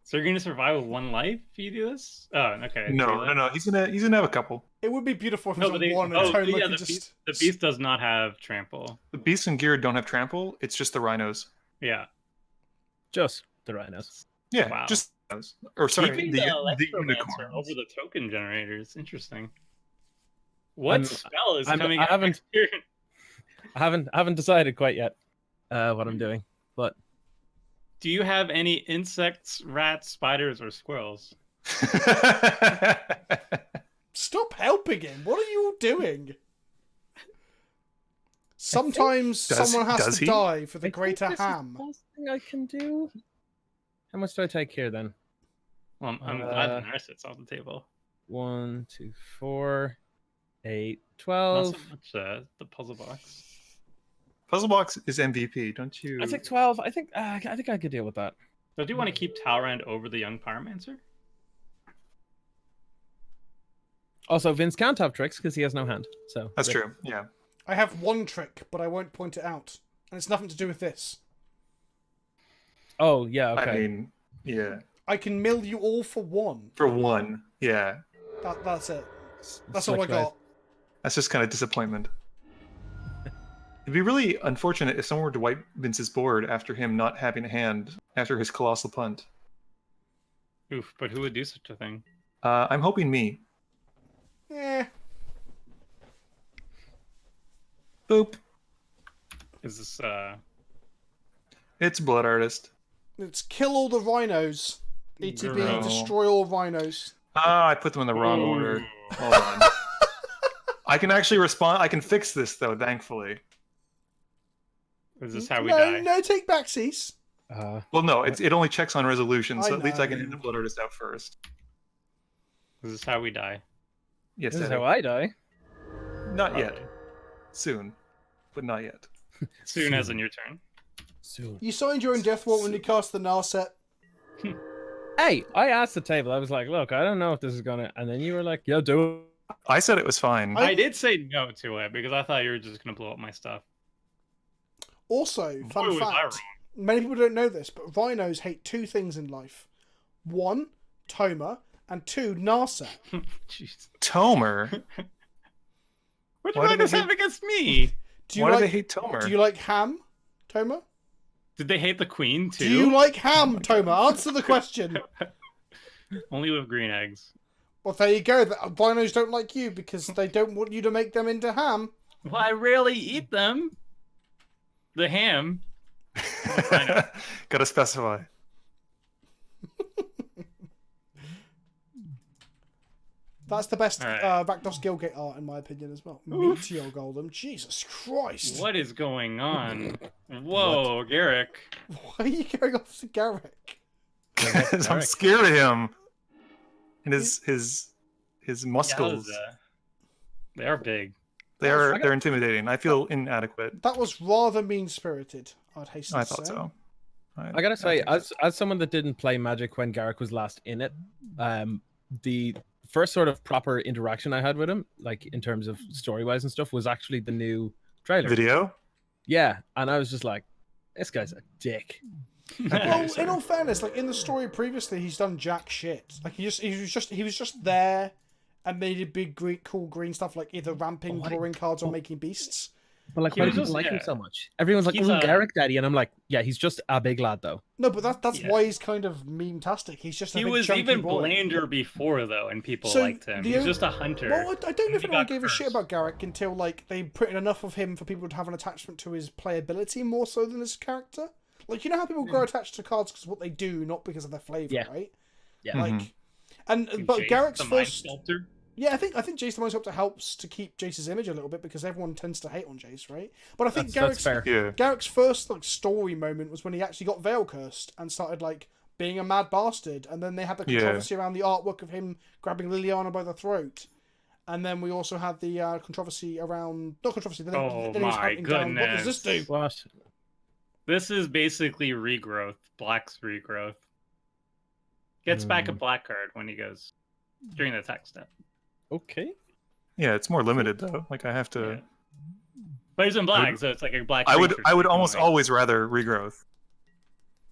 So you're gonna survive with 1 life if you do this? Oh, okay. No. He's gonna have a couple. It would be beautiful if it No, was but on they, one and Toma yeah, could the beast does not have trample. The beast and Ghired don't have trample. It's just the rhinos. Yeah. Just the rhinos. Yeah, Wow. just Or sorry, Keeping the Electromancer unicorns. over the token generators. Interesting. What spell is coming I out haven't- here? I haven't decided quite yet what I'm doing, but Do you have any insects, rats, spiders, or squirrels? Stop helping him. What are you doing? Sometimes someone has to die for the greater ham. The last thing I can do. How much do I take here then? Well, I'm glad the nurse sits off the table. 1, 2, 4, 8, Not 12. so much the puzzle box. Puzzle box is MVP, don't you? I think 12. I think I could deal with that. So do you want to keep Talrand over the young Pyromancer? Also, Vince can't have tricks because he has no hand. So That's true. Yeah. I have one trick, but I won't point it out. And it's nothing to do with this. Oh yeah. Okay. I mean, yeah. I can mill you all for one. For one, yeah. That's it. That's all I got. That's just kind of disappointment. It'd be really unfortunate if someone were to wipe Vince's board after him not having a hand after his colossal punt. Oof, but who would do such a thing? I'm hoping me. Eh. Boop. Is this It's Blood Artist. It's kill all the rhinos. ETB, No. destroy all rhinos. Ah, I put them in the wrong order. Hold on. I can actually respond. I can fix this though, thankfully. Is this how we no, die? No, take backsies. Well, no, it only checks on resolution, so I at least I can know. hit the Blood Artist out first. Is this how we die? Yes, This is Eddie. how I die. Not yet. Probably. Soon, but not yet. Soon as in your turn. Soon. You signed your own death warrant when you cast the Narset. Hey, I asked the table. I was like, "Look, I don't know if this is gonna," and then you were like, "Yeah, do it." I said it was fine. I did say no to it because I thought you were just gonna blow up my stuff. Also, Boy, fun was I fact, many people don't know this, but rhinos hate two things in life. 1, Toma, and 2, Narset. Jeez. Tomer. What do Why do rhinos they have against me? Do you Why like do they hate Tomer? Do you like ham, Toma? Did they hate the queen too? Do you like ham, Toma? Answer the question. Only with green eggs. Well, there you go. The rhinos don't like you because they don't want you to make them into ham. Well, I rarely eat them. The ham. Rhino. Gotta specify. That's the best All right. Rakdos Gilgate art, in my opinion, as well. Meteor Golem. Jesus Christ. What is going on? Whoa, Garrick. Why are you going off to Garrick? I'm scared of him. And his muscles. Yowza. They are big. They're intimidating. I feel inadequate. That was rather mean-spirited, I'd hasten I to say. thought so. I gotta say, as someone that didn't play Magic when Garrick was last in it, the first sort of proper interaction I had with him, like in terms of story-wise and stuff, was actually the new trailer. Video? Yeah, and I was just like, this guy's a dick. Well, in all fairness, like in the story previously, he's done jack shit. Like he was just there and made a big, great, cool green stuff, like either ramping, drawing cards, or making beasts. But like, He why do was people just- like him yeah. so much? Everyone's like, He's "Oh, a- Garrick Daddy," and I'm like, "Yeah, he's just a big lad, though." No, but that's Yeah. why he's kind of meme-tastic. He's just a He big was chunky even boy. blander before, though, and people So, liked him. the He's only- just a hunter. Well, I don't know if He anyone got gave a shit cursed. about Garrick until like they put in enough of him for people to have an attachment to his playability more so than his character. Like, you know how people grow attached to cards because of what they do, not because of their flavor, Yeah. right? Yeah. Like, but Jace, Garrick's the Mind first, Sculptor. yeah, I think Jace the Mind Sculptor helps to keep Jace's image a little bit because everyone tends to hate on Jace, right? But I think That's fair. Yeah. Garrick's first like story moment was when he actually got Veil Cursed and started like being a mad bastard, and then they had the Yeah. controversy around the artwork of him grabbing Liliana by the throat, and then we also had the controversy around then Oh he was my hunting down, what does this do? What? This is basically regrowth. Black's regrowth. Gets back a black card when he goes during the attack step. Okay. Yeah, it's more limited though. Like I have to. Yeah. But he's in black, so it's like a black. I would creature, almost like- always rather regrowth,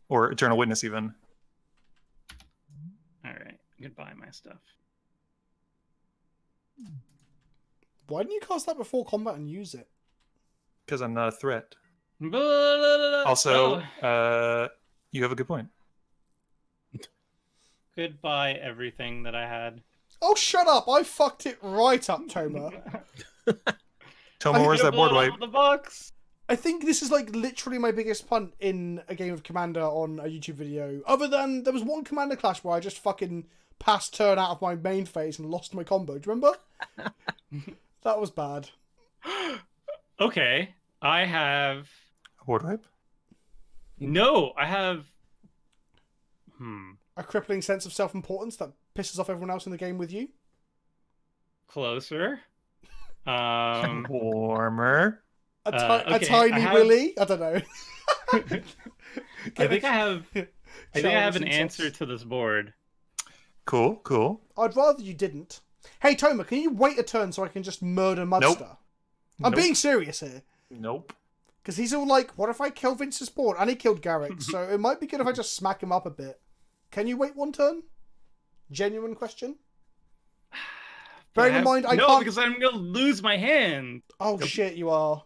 or Eternal Witness even. All right, goodbye, my stuff. Why didn't you cast that before combat and use it? Because I'm not a threat. Also, Also, you have a good point. goodbye everything that I had. Oh, shut up! I fucked it right up, Toma. Toma, where's that board wipe? The box. I think this is like literally my biggest punt in a game of Commander on a YouTube video. Other than there was one Commander clash where I just fucking passed turn out of my main phase and lost my combo. Do you remember? That was bad. Okay, I have. A board wipe? No, I have. A crippling sense of self-importance that pisses off everyone else in the game with you. Closer. Warmer. A tiny willy. I don't know. I think I have an answer to this board. Cool, cool. I'd rather you didn't. Hey, Toma, can you wait a turn so I can just murder Muddstah? Nope. I'm being serious here. Nope. Because he's all like, what if I kill Vince's board? And he killed Garrick, so it might be good if I just smack him up a bit. Can you wait one turn? Genuine question. Bearing in mind, I can't... because I'm going to lose my hand. Oh, shit, you are.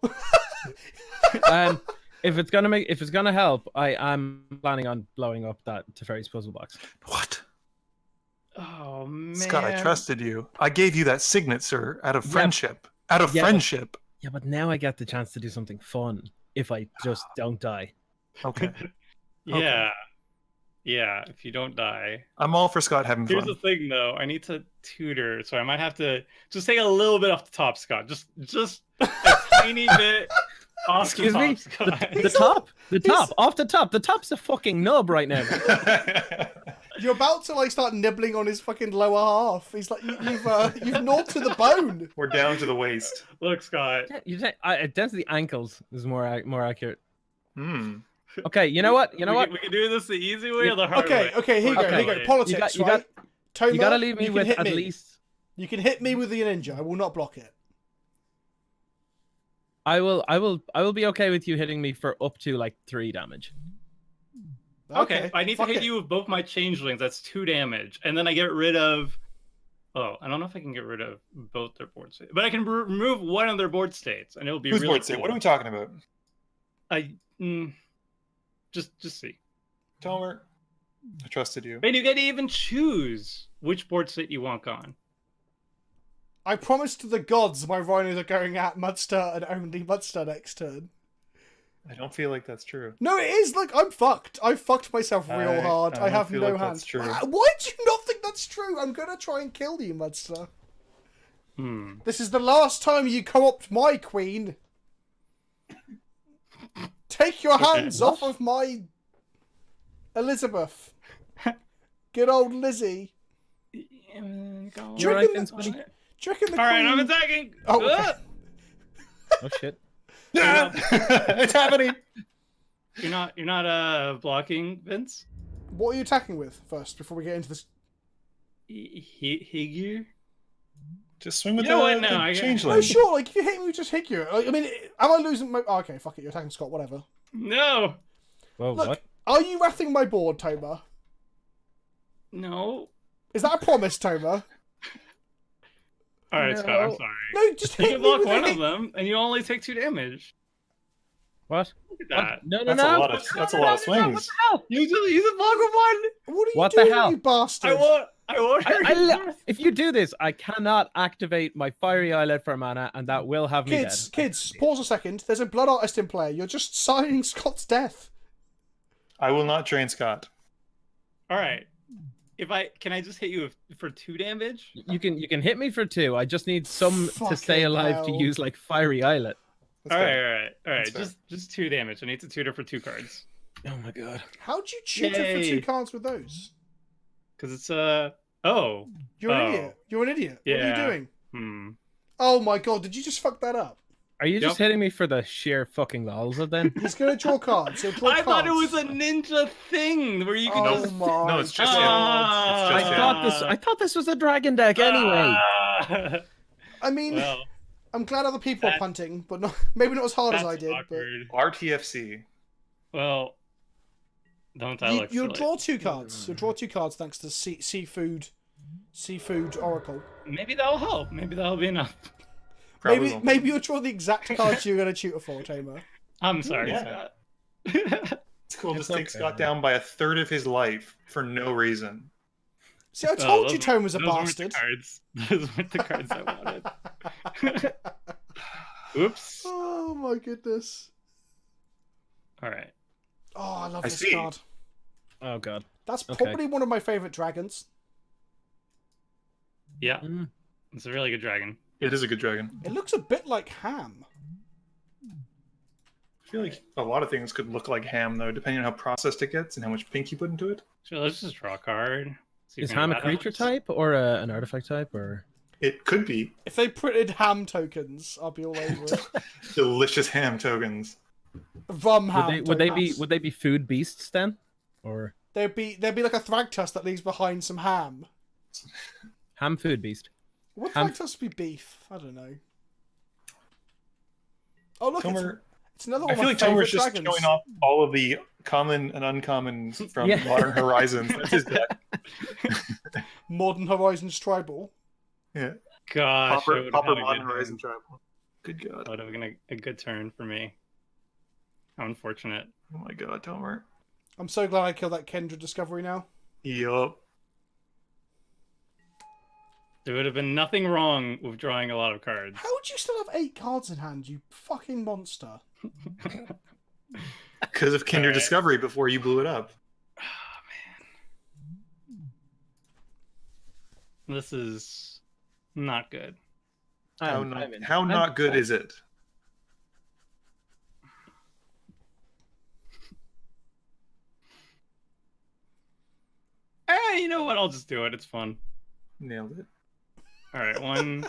If it's gonna help, I am planning on blowing up that Teferi's puzzle box. What? Oh, man. Scott, I trusted you. I gave you that signet, sir, out of friendship. Out of friendship. Yeah, but now I get the chance to do something fun if I just don't die. Okay. Yeah. Okay. Yeah, if you don't die. I'm all for Scott having Here's fun. the thing, though. I need to tutor, so I might have to just take a little bit off the top, Scott. Just a tiny bit off Excuse the top, me? Scott. The top, off the top. The top's a fucking nub right now. You're about to like start nibbling on his fucking lower half. He's like, you've gnawed to the bone. We're down to the waist. Look, Scott. Down to the ankles is more accurate. Hmm. Okay, you know what? We can do this the easy way or the hard way. Okay, here you go. Politics, right? Toma, You gotta leave me with at least. You can hit me with the ninja. I will not block it. I will be okay with you hitting me for up to like 3 damage. Okay, I need to hit you with both my changelings. That's 2 damage, and then I get rid of. Oh, I don't know if I can get rid of both their board states, but I can remove one of their board states, and it'll be Whose really board state? cool. What are we talking about? Just see. Tomer, I trusted you. And you get to even choose which board state you want gone. I promised to the gods my rhinos are going at Muddstah and only Muddstah next turn. I don't feel like that's true. No, it is. Like, I'm fucked. I fucked myself real hard. I have no hands. That's true. Why do you not think that's true? I'm gonna try and kill you, Muddstah. This is the last time you co-opt my queen. Take your hands off of my Elizabeth. Good old Lizzie. Do you reckon the queen... Alright, I'm attacking! Oh, okay. Oh shit. It's happening. You're not blocking, Vince? What are you attacking with first before we get into this? Higure? Just swing with No, changeling. sure. Like if you hit me, we just hit you. Like, I mean, am I losing my? Oh, okay, fuck it. You're attacking Scott. Whatever. No. Whoa, Look, what? are you wrathing my board, Toma? No. Is that a promise, Toma? All right, No. Scott. I'm sorry. No, just You hit can me block with one a of them, and you only take 2 damage. What? Look at that. No. That's a lot of swings. You just block with one. What are you What the doing, hell? you bastard? I want her. If you do this, I cannot activate my Fiery Eyelet for mana, and that will have me dead. Kids, pause a second. There's a blood artist in play. You're just signing Scott's death. I will not drain Scott. All right. Can I just hit you for 2 damage? You can hit me for 2. I just need some to Fucking stay alive to hell. use like Fiery Eyelet. That's All fair. right. That's Just 2 damage. I need to tutor for 2 cards. Oh my god. How'd you tutor for 2 cards with those? Because it's oh. You're an idiot. You're an idiot. What are you Yeah. doing? Oh my god, did you just fuck that up? Are you just hitting me for the sheer fucking lols of then? He's gonna draw cards. He'll draw I cards. thought it was a ninja thing where you can Oh just. my. No, it's just Ah. him. It's just him. I thought this was a dragon deck anyway. I mean, Well, I'm glad other people are punting, but maybe not as hard as that's I did. awkward. RTFC. Well, don't I But look you'll silly? draw 2 cards. You'll draw 2 cards thanks to seafood oracle. Maybe that'll help. Maybe that'll be enough. Probably won't. Maybe you'll draw the exact cards you're gonna tutor for, Toma. I'm sorry, Yeah. Scott. It's cool. It's Just take okay. Scott down by 1/3 of his life for no reason. See, I told you Tome was a bastard. Those weren't the cards I wanted. Oops. Oh my goodness. All right. Oh, I love I this see. card. Oh god. That's Okay. probably one of my favorite dragons. Yeah, Mm. it's a really good dragon. It is a good dragon. It looks a bit like Ham. I feel like a lot of things could look like ham, though, depending on how processed it gets and how much pink you put into it. So let's just draw a card. See if Is any Ham of a that creature helps. type or an artifact type or? It could be If they printed Ham tokens, I'll be all over it. delicious ham tokens. Rum Ham. Would they tokens. be food beasts then, or There'd be like a Thragtusk that leaves behind some ham. ham food beast? Would Ham- Thragtusk be beef? I don't know. Oh look, Tomer, it's another I one of feel my like favorite Tomer's just dragons. showing off all of the common and uncommons from Yeah. Modern Horizons. That's his deck. Modern Horizons Tribal. Yeah. Gosh, Popper Modern Horizon Tribal. Good God. That would have been a good turn for me. How unfortunate. Oh my God, Tomer. I'm so glad I killed that Kendra Discovery now. Yup. There would have been nothing wrong with drawing a lot of cards. How would you still have 8 cards in hand, you fucking monster? Because of Kinder Alright. Discovery before you blew it up. This is not good. How not good is it? You know what? I'll just do it. It's fun. Nailed it. All right, 1,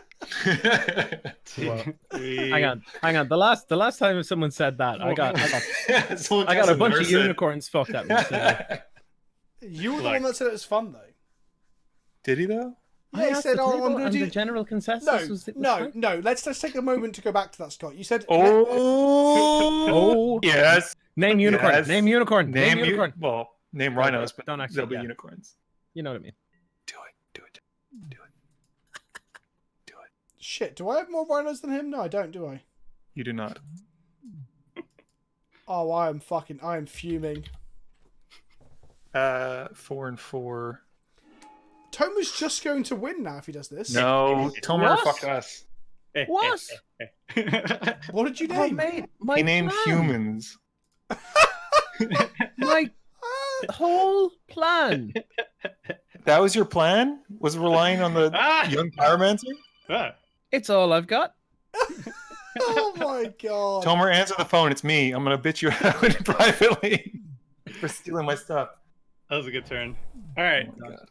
2, Well, 3. Hang on. The last time someone said that, I got a bunch of unicorns fucked at me. So. You were the Look. one that said it was fun, though. Did he though? Yeah, he asked said, the "Oh, table, I'm gonna and do." the general consensus No, was it was no, fine. no. Let's take a moment to go back to that, Scott. You said, Oh, Yes. name unicorn. Yes. Name unicorn. Name Name unicorn. Well, name rhinos, but Don't actually, they'll be yeah. unicorns. You know what I mean. Do it. Do it. Do it. Do it. "Shit, do I have more rhinos than him?" No, I don't. Do I? You do not. Oh, I am fuming. 4 and 4. Toma's just going to win now if he does this. No, Tomer What? fucked us. What? What did you Oh, name? mate, my He named plan. humans. My whole plan. That was your plan? Was relying on the young pyromancer? It's all I've got. Oh my god. Tomer, answer the phone. It's me. I'm gonna bitch you out privately for stealing my stuff. That was a good turn. All right. Oh my God.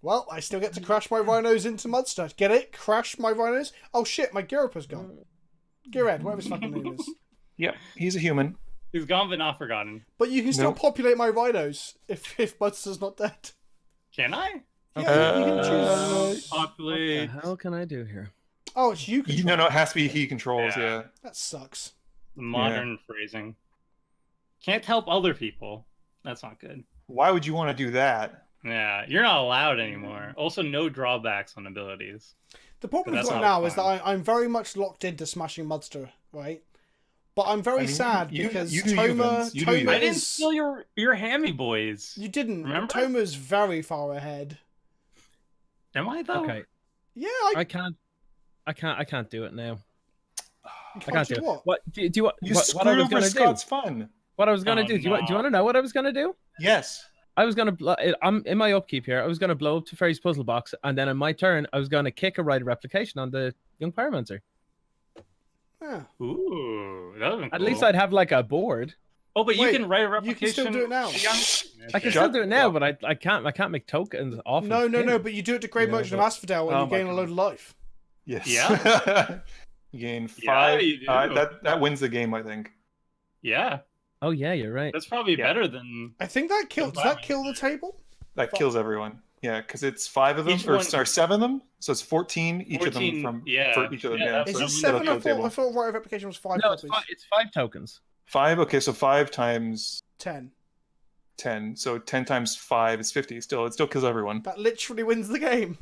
Well, I still get to crash my rhinos into Muddstah. Get it? Crash my rhinos? Oh shit, my Gyarapa's gone. Ghired, whatever his fucking name is. Yep, he's a human. He's gone but not forgotten. But you can still Nope. populate my rhinos if Muddstah's not dead. Can I? Yeah, you can choose. What the Populate. hell can I do here? Oh, it's you control. No, it has to be he controls. Yeah. Yeah. That sucks. Modern phrasing. Can't help other people. That's not good. Why would you want to do that? Yeah, you're not allowed anymore. Also, no drawbacks on abilities. The problem But we've that's got not now is that fun. I'm very much locked into smashing Muddstah, right? But I'm very I mean, sad you- because you do you, Toma, Vince. You do you. Toma I didn't is... steal your hammy boys. You didn't. Remember? Toma's very far ahead. Am I though? Okay, Yeah, I can't do it now. you I can't do do it. what? What do you You what I screwed was over gonna do? Scott's fun. What I was gonna Oh, do? Do you want no. to know what I was gonna do? Yes. I was gonna. I'm in my upkeep here. I was gonna blow up to Fairy's puzzle box, and then on my turn, I was gonna kick a Rider replication on the young pyromancer. Yeah. Ooh, that would At least I'd have like a board. Oh, but Wait, you can write a you replication. can still do it now. I can still do it now, but I can't make tokens off. No, of no, no, him. but you do it to Great Yeah, Merchant of but- Asphodel and Oh you my gain a load of life. Yes. Yeah? You gain Yeah, 5. you do. That wins the game, I think. Yeah, Oh yeah, you're right. that's probably Yeah. better than. I think that kills. Does that kill the table? That kills everyone. Yeah, because it's 5 of them, Each or one- sorry, 7 of them. So it's 14 each of them 14, from yeah. for each of them. Yeah, Yeah, that's- Is so it that'll 7? kill I the table. thought Right of Replication was 5 No, it's copies. it's 5 tokens. 5. Okay, so 5 times 10. 10. So 10 times 5 is 50. Still, it still kills everyone. That literally wins the game.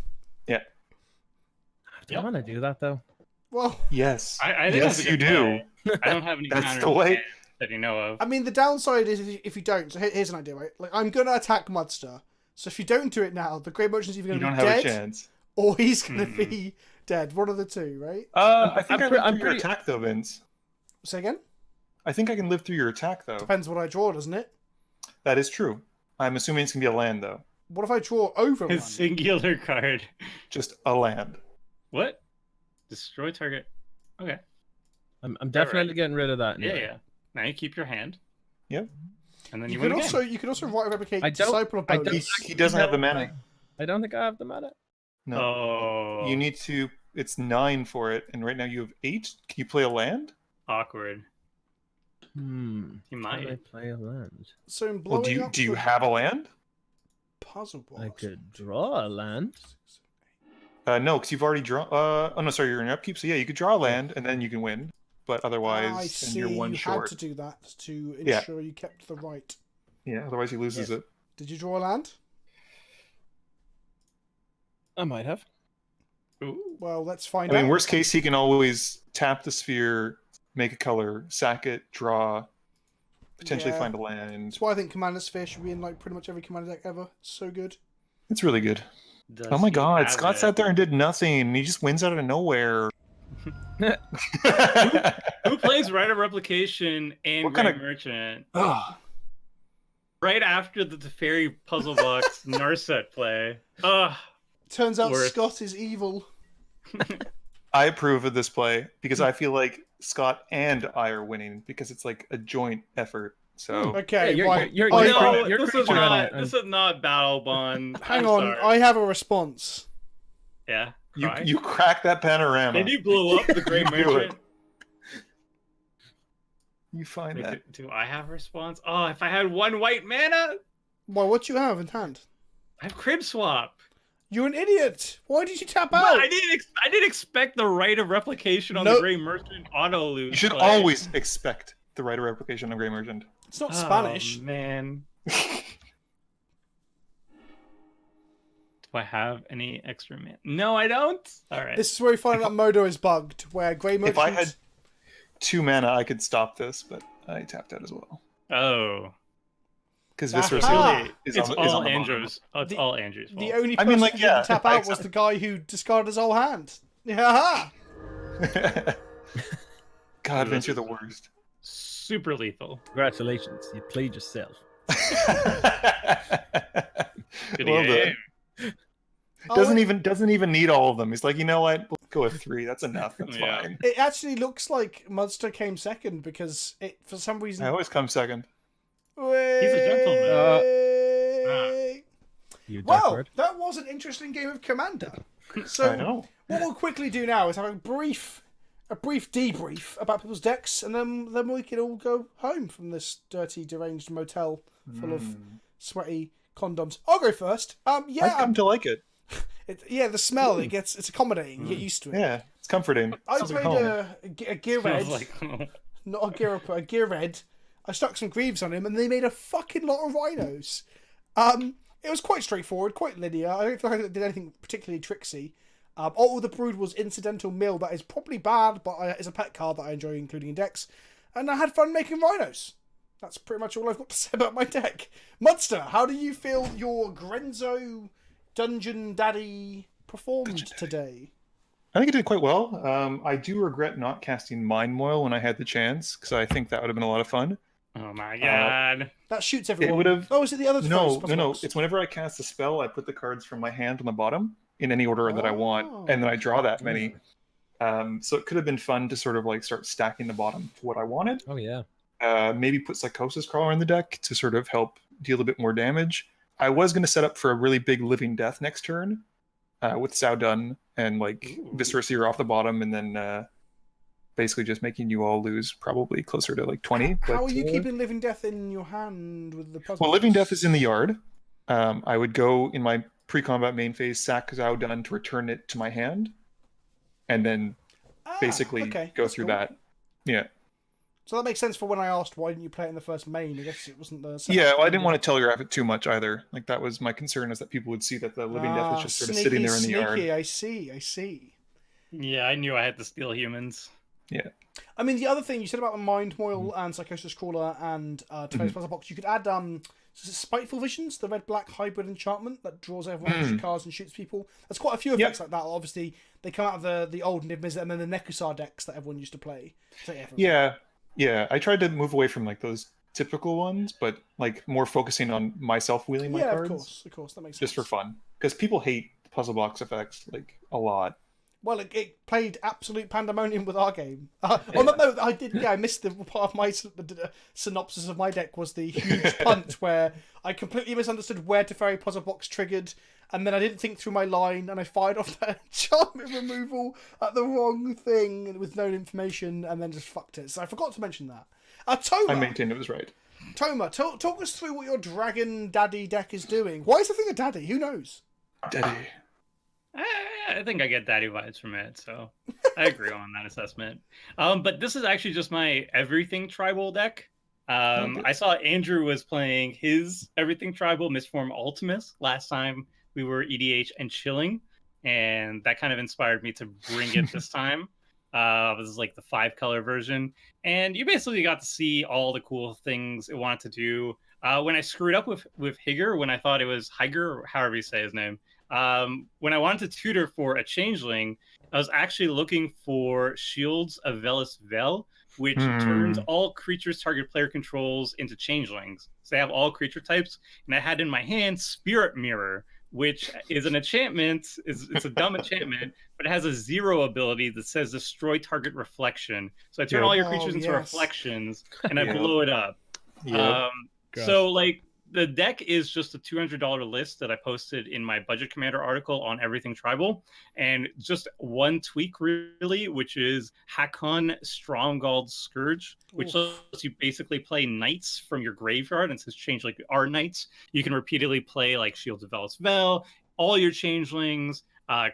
Do I want to do that though? Well, Yes. I think Yes, that's a you good do. play. I don't have any That's counters the way- that you know of. I mean, the downside is if you don't. So here's an idea, right? Like, I'm gonna attack Muddstah. So if you don't do it now, the Great Merchant's either You going to don't be have a dead, chance. or he's going to be dead. One of the two, right? I think I I'm lived through your pretty- attack though, Vince. Say again? I think I can live through your attack though. Depends what I draw, doesn't it? That is true. I'm assuming it's gonna be a land though. What if I draw over A one? singular card. Just a land. What? Destroy target. Okay. I'm definitely getting rid of that. Yeah, now. yeah. Now you keep your hand. Yep. And then You you, could win also again. you could also write a replicate I don't- Disciple of I don't- Bonus. He doesn't have the mana. I don't think I have the mana. No. Oh. You need to. It's 9 for it, and right now you have 8. Can you play a land? Awkward. He He might might. play a land. So in Well, blowing up do you the have a land? puzzle box. I could draw a land. No, because you've already drawn. Oh no, sorry, you're in upkeep. So yeah, you could draw a land, and then you can win. But otherwise, I then see. you're one You short. had to do that to Yeah. ensure you kept the right. Yeah, otherwise he loses Yes. it. Did you draw a land? I might have. Ooh. Well, let's find I out. mean, worst case, he can always tap the sphere, make a color, sack it, draw, potentially Yeah. find a land. That's why I think Commander Sphere should be in like pretty much every Commander deck ever. It's so good. It's really good. Does Oh my he god, have Scott it? sat there and did nothing. He just wins out of nowhere. Who plays Rite of Replication and What Great kind of- Merchant Ugh. right after the Teferi Puzzle Box Narset play? Ugh. Turns out Worth. Scott is evil. I approve of this play because I feel like Scott and I are winning because it's like a joint effort. So Okay, Yeah, right. you're- I- No, you're this is creature not. and- This is not Battle Bond. hang I'm on, sorry. I have a response. Yeah. you cry. you crack that panorama. Did you blow up the Great You do Merchant? it. You find Wait, that. do I have a response? Oh, if I had one white mana, Why? What do you have in hand? I have Crib Swap. You're an idiot. Why did you tap But out? I didn't expect the Rite of Replication on Nope. the Great Merchant auto lose. You should play. always expect the right of replication of Grey Merchant. It's not Oh, Spanish. man. Do I have any extra mana? No, I don't. All right. This is where we find out Modo is bugged, where Grey Merchant... If I had 2 mana, I could stop this, but I tapped out as well. Oh. Because Aha. Viscera Ah. is It's on, all is on the Andrew's. Oh, it's The- all Andrew's fault. The only I person mean, like, who yeah, didn't tap out was the guy who discarded his whole hand. Yeah. bottom. God, Vince, you're the worst. Super lethal. Congratulations, you played yourself. Good Well game. Oh, doesn't even need all of them. He's like, you know what? Let's go with 3. That's enough. That's Yeah. fine. It actually looks like Muddstah came second because it, for some I reason... always come second. He's a gentleman. You Well, dark that was an interesting game of Commander. I So know. what we'll quickly do now is have a brief debrief about people's decks, and then we can all go home from this dirty, deranged motel full of sweaty condoms. I'll go first. I've come to like it. The smell it's accommodating. You get used to it. Yeah, it's comforting. I Sounds like played home. a I Ghired, was like, oh. not a Ghired, a Ghired. I stuck some Greaves on him, and they made a fucking lot of rhinos. It was quite straightforward, quite linear. I don't think I did anything particularly tricksy. All the Brood was incidental mill that is probably bad, but it's a pet card that I enjoy including in decks. And I had fun making rhinos. That's pretty much all I've got to say about my deck. Muddstah, how do you feel your Grenzo Dungeon Daddy performed today? I think it did quite well. I do regret not casting Mind Moil when I had the chance, because I think that would have been a lot of fun. Oh my god. That shoots everyone. would've- Oh, is it the other No, Teferi's no. box? It's whenever I cast a spell, I put the cards from my hand on the bottom in any order that I want, Oh. and then I draw that many. So it could have been fun to sort of like start stacking the bottom to what I wanted. Oh yeah. Maybe put Psychosis Crawler in the deck to sort of help deal a bit more damage. I was going to set up for a really big Living Death next turn with Saudun and like Ooh. Viscera Seer off the bottom, and then basically just making you all lose probably closer to like 20. How but, are you keeping Living Death in your hand with the puzzle? Well, Living Death is in the yard. I would go in my pre-combat main phase, sack Saudun to return it to my hand, and then basically okay, go that's through cool. that. Yeah. So that makes sense for when I asked why didn't you play it in the first main. I guess it wasn't the. Yeah, well, I didn't want to telegraph it too much either. Like that was my concern, is that people would see that the Living Death was just sort of sitting there in the yard. I see. Yeah, I knew I had to steal humans. I mean, the other thing you said about the Mind Moil and Psychosis Crawler and Teferi's Puzzle Box, you could add Spiteful Visions, the red-black hybrid enchantment that draws everyone extra cards and shoots people. There's quite a few effects like that. Obviously, they come out of the old Niv-Mizzet and then the Nekusar decks that everyone used to play. So, Yeah. I tried to move away from like those typical ones, but like more focusing on myself wheeling my cards. Of course, that makes sense. Just for fun, because people hate puzzle box effects like a lot. Well, it played absolute pandemonium with our game. On that note, I missed the part of my synopsis of my deck was the huge punt where I completely misunderstood where Teferi Puzzle Box triggered, and then I didn't think through my line, and I fired off that enchantment removal at the wrong thing with no information, and then just fucked it. So I forgot to mention that. Toma, I maintained it was right. Toma, talk us through what your Dragon Daddy deck is doing. Why is the thing a daddy? Who knows? Daddy. I think I get daddy vibes from it, so I agree on that assessment. But this is actually just my everything tribal deck. I saw Andrew was playing his everything tribal Mistform Ultimus last time we were EDH and chilling, and that kind of inspired me to bring it this time. This is like the 5-color version, and you basically got to see all the cool things it wanted to do. When I screwed up with Higer, when I thought it was Higer, or however you say his name, when I wanted to tutor for a changeling, I was actually looking for Shields of Velis Vel, which turns all creatures target player controls into changelings. So they have all creature types, and I had in my hand Spirit Mirror, which is an enchantment. It's a dumb enchantment, but it has a 0 ability that says destroy target reflection. So I turn all your creatures into reflections, and I blow it up. So like the deck is just a $200 list that I posted in my Budget Commander article on Everything Tribal, and just one tweak really, which is Hakon Stromgald Scourge, which lets you basically play knights from your graveyard, and says change like our knights. You can repeatedly play like Shields of Velis Vel, all your changelings,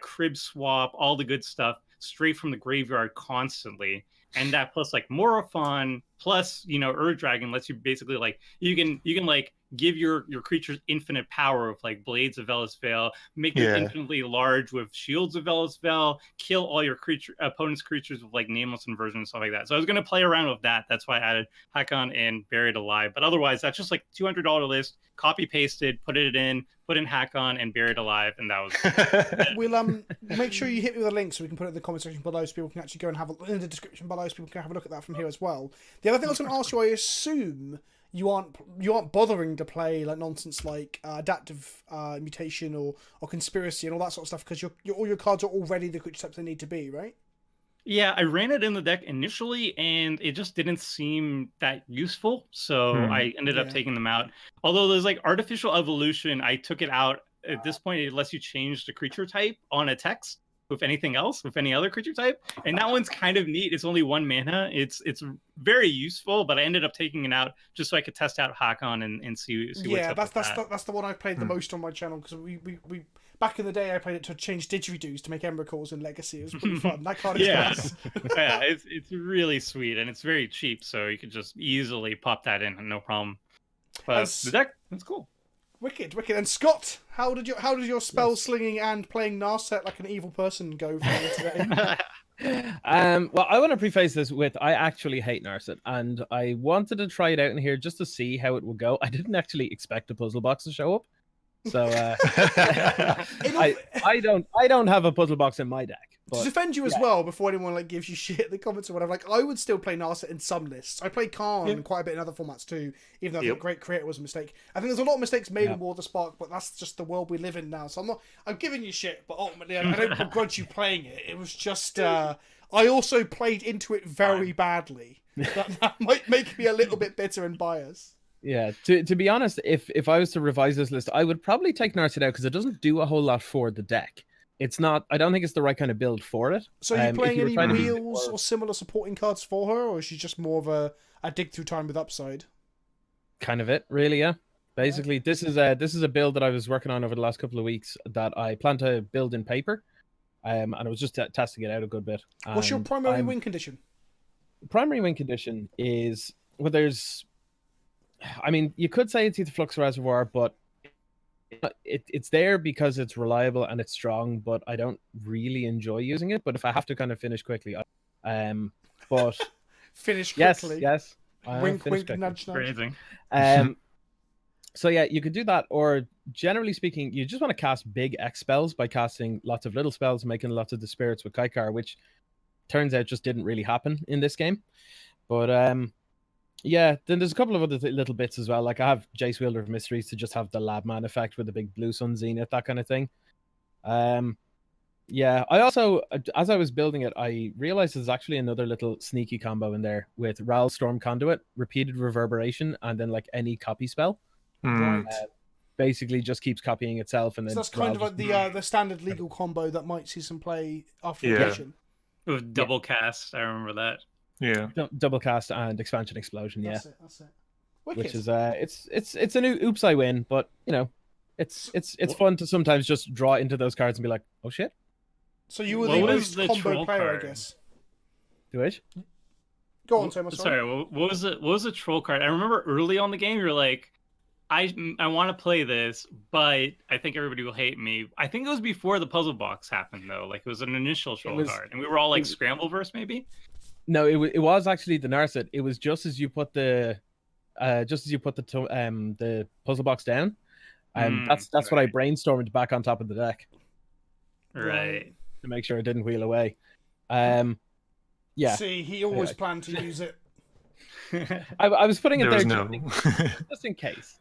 crib swap, all the good stuff straight from the graveyard constantly. And that plus like Morophon plus Ur Dragon lets you basically like you can like give your creatures infinite power of like Blades of Velis Vale, make them infinitely large with Shields of Velis Vale, kill all your opponent's creatures with like Nameless Inversion and stuff like that. So I was gonna play around with that. That's why I added Hakon and Buried Alive. But otherwise, that's just like $200 list, copy pasted, put in Hakon and Buried Alive, and that was it. We'll make sure you hit me with a link so we can put it in the comment section below, so people can actually go and have in the description below, so people can have a look at that from here as well. The other thing I was going to ask you, I assume you aren't bothering to play like nonsense like adaptive mutation or conspiracy and all that sort of stuff, because all your cards are already the creature types they need to be, right? Yeah, I ran it in the deck initially, and it just didn't seem that useful, so I ended up taking them out. Although there's like artificial evolution, I took it out. At this point, it lets you change the creature type on a text with anything else, with any other creature type, and that one's kind of neat. It's only 1 mana. It's very useful, but I ended up taking it out just so I could test out Hakon and see what's up with that. That's the one I played the most on my channel, because we back in the day I played it to change didgeridoos to make Emrakul's in Legacy. It was pretty fun. That card is nice. Yeah, it's really sweet, and it's very cheap, so you could just easily pop that in, no problem. But the deck, it's cool. Wicked. And Scott, how did your spell slinging and playing Narset like an evil person go for you today? Well, I want to preface this with I actually hate Narset, and I wanted to try it out in here just to see how it would go. I didn't actually expect a puzzle box to show up, so I don't have a puzzle box in my deck. But, to defend you as well, before anyone like gives you shit in the comments or whatever, like I would still play Narset in some lists. I play Khan quite a bit in other formats too, even though I think Great Creator was a mistake. I think there's a lot of mistakes made in War of the Spark, but that's just the world we live in now. So I'm giving you shit, but ultimately I don't begrudge you playing it. It was just I also played into it very badly. That might make me a little bit bitter and biased. Yeah, to be honest, if I was to revise this list, I would probably take Narset out because it doesn't do a whole lot for the deck. It's not. I don't think it's the right kind of build for it. So are you playing any wheels or similar supporting cards for her, or is she just more of a dig through time with upside? Kind of it, really. Yeah. Basically, this is a build that I was working on over the last couple of weeks that I plan to build in paper, and I was just testing it out a good bit. What's your primary win condition? Primary win condition is there's. I mean, you could say it's Ether Flux Reservoir, but it's there because it's reliable and it's strong, but I don't really enjoy using it. But if I have to kind of finish quickly, but finish quickly. Yes. Wink, wink, nudge, nudge. Phrasing. So yeah, you could do that, or generally speaking, you just want to cast big X spells by casting lots of little spells, making lots of the spirits with Kykar, which turns out just didn't really happen in this game. But yeah, then there's a couple of other little bits as well. Like I have Jace Wielder of Mysteries to just have the Labman effect with the big blue sun zenith, that kind of thing. Yeah, I also, as I was building it, I realized there's actually another little sneaky combo in there with Ral Storm Conduit, repeated reverberation, and then like any copy spell. Right. Basically just keeps copying itself, and then So that's kind of like the standard legal combo that might see some play after expansion. With double cast, I remember that. Yeah. Double cast and expansion explosion. That's it. Wicked. Which is it's a new oops I win, but you know, it's fun to sometimes just draw into those cards and be like, oh shit. So you were the most combo player, card? I guess. Do it. Go on, Thomas. Sorry, what was it? What was the troll card? I remember early on the game, you were like, I want to play this, but I think everybody will hate me. I think it was before the puzzle box happened, though. Like it was an initial troll card, and we were all like Scrambleverse, maybe. No, it was actually the Narset. It was just as you put the puzzle box down. That's what I brainstormed back on top of the deck. Right. To make sure it didn't wheel away. Yeah. See, he always planned to use it. I was putting it there just in case.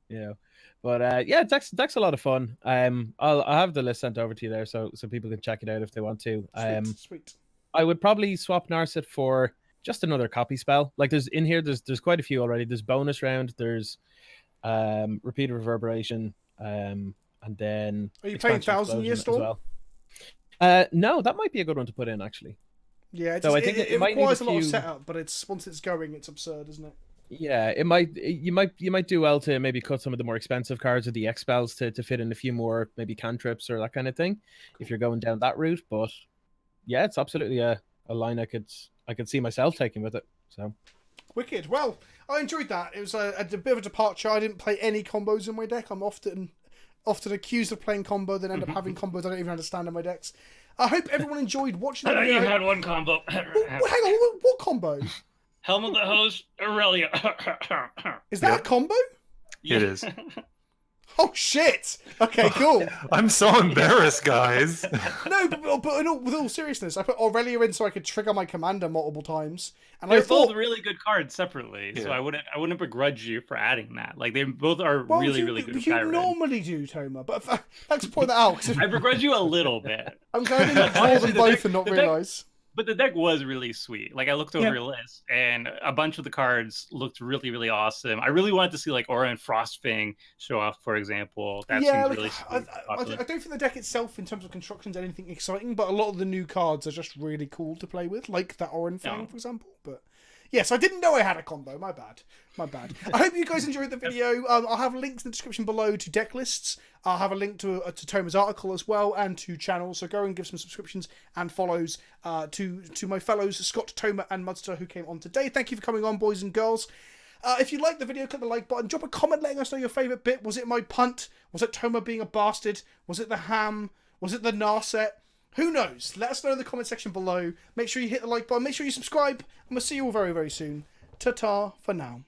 You know. But yeah, deck's a lot of fun. I'll have the list sent over to you there so people can check it out if they want to. Sweet. I would probably swap Narset for just another copy spell. Like there's quite a few already. There's bonus round, there's repeated reverberation, and then are you playing 1,000-Year Storm? Well. No, that might be a good one to put in actually. Yeah, so I think it might requires need a lot of setup, but once it's going, it's absurd, isn't it? Yeah, you might do well to maybe cut some of the more expensive cards or the X spells to fit in a few more maybe cantrips or that kind of thing, if you're going down that route. But yeah, it's absolutely a line I could see myself taking with it. So wicked. Well, I enjoyed that. It was a bit of a departure. I didn't play any combos in my deck. I'm often accused of playing combo, then end up having combos I don't even understand in my decks. I hope everyone enjoyed watching the video. You had one combo. Hang on, what combo? Helm of the Host, Aurelia. Is that a combo? It is. Oh shit! Okay, cool. I'm so embarrassed, guys. No, but with all seriousness, I put Aurelia in so I could trigger my commander multiple times, and they're I thought both really good cards separately, so I wouldn't begrudge you for adding that. Like they both are really good. You normally do, Toma, but thanks for pointing that out. I begrudge you a little bit. I'm glad I didn't draw them both and not realise. But the deck was really sweet. Like I looked over your list, and a bunch of the cards looked really, really awesome. I really wanted to see like Aura and Frostfang show off, for example. That seems really sweet. I don't think the deck itself, in terms of construction, is anything exciting, but a lot of the new cards are just really cool to play with, like that Aura and Fang, for example. But yes, I didn't know I had a combo. My bad. I hope you guys enjoyed the video. I'll have links in the description below to deck lists. I'll have a link to Toma's article as well, and to channels. So go and give some subscriptions and follows to my fellows Scott, Toma, and Muddstah who came on today. Thank you for coming on, boys and girls. If you liked the video, click the like button. Drop a comment letting us know your favourite bit. Was it my punt? Was it Toma being a bastard? Was it the ham? Was it the Narset? Who knows? Let us know in the comment section below. Make sure you hit the like button. Make sure you subscribe. And we'll see you all very, very soon. Ta-ta for now.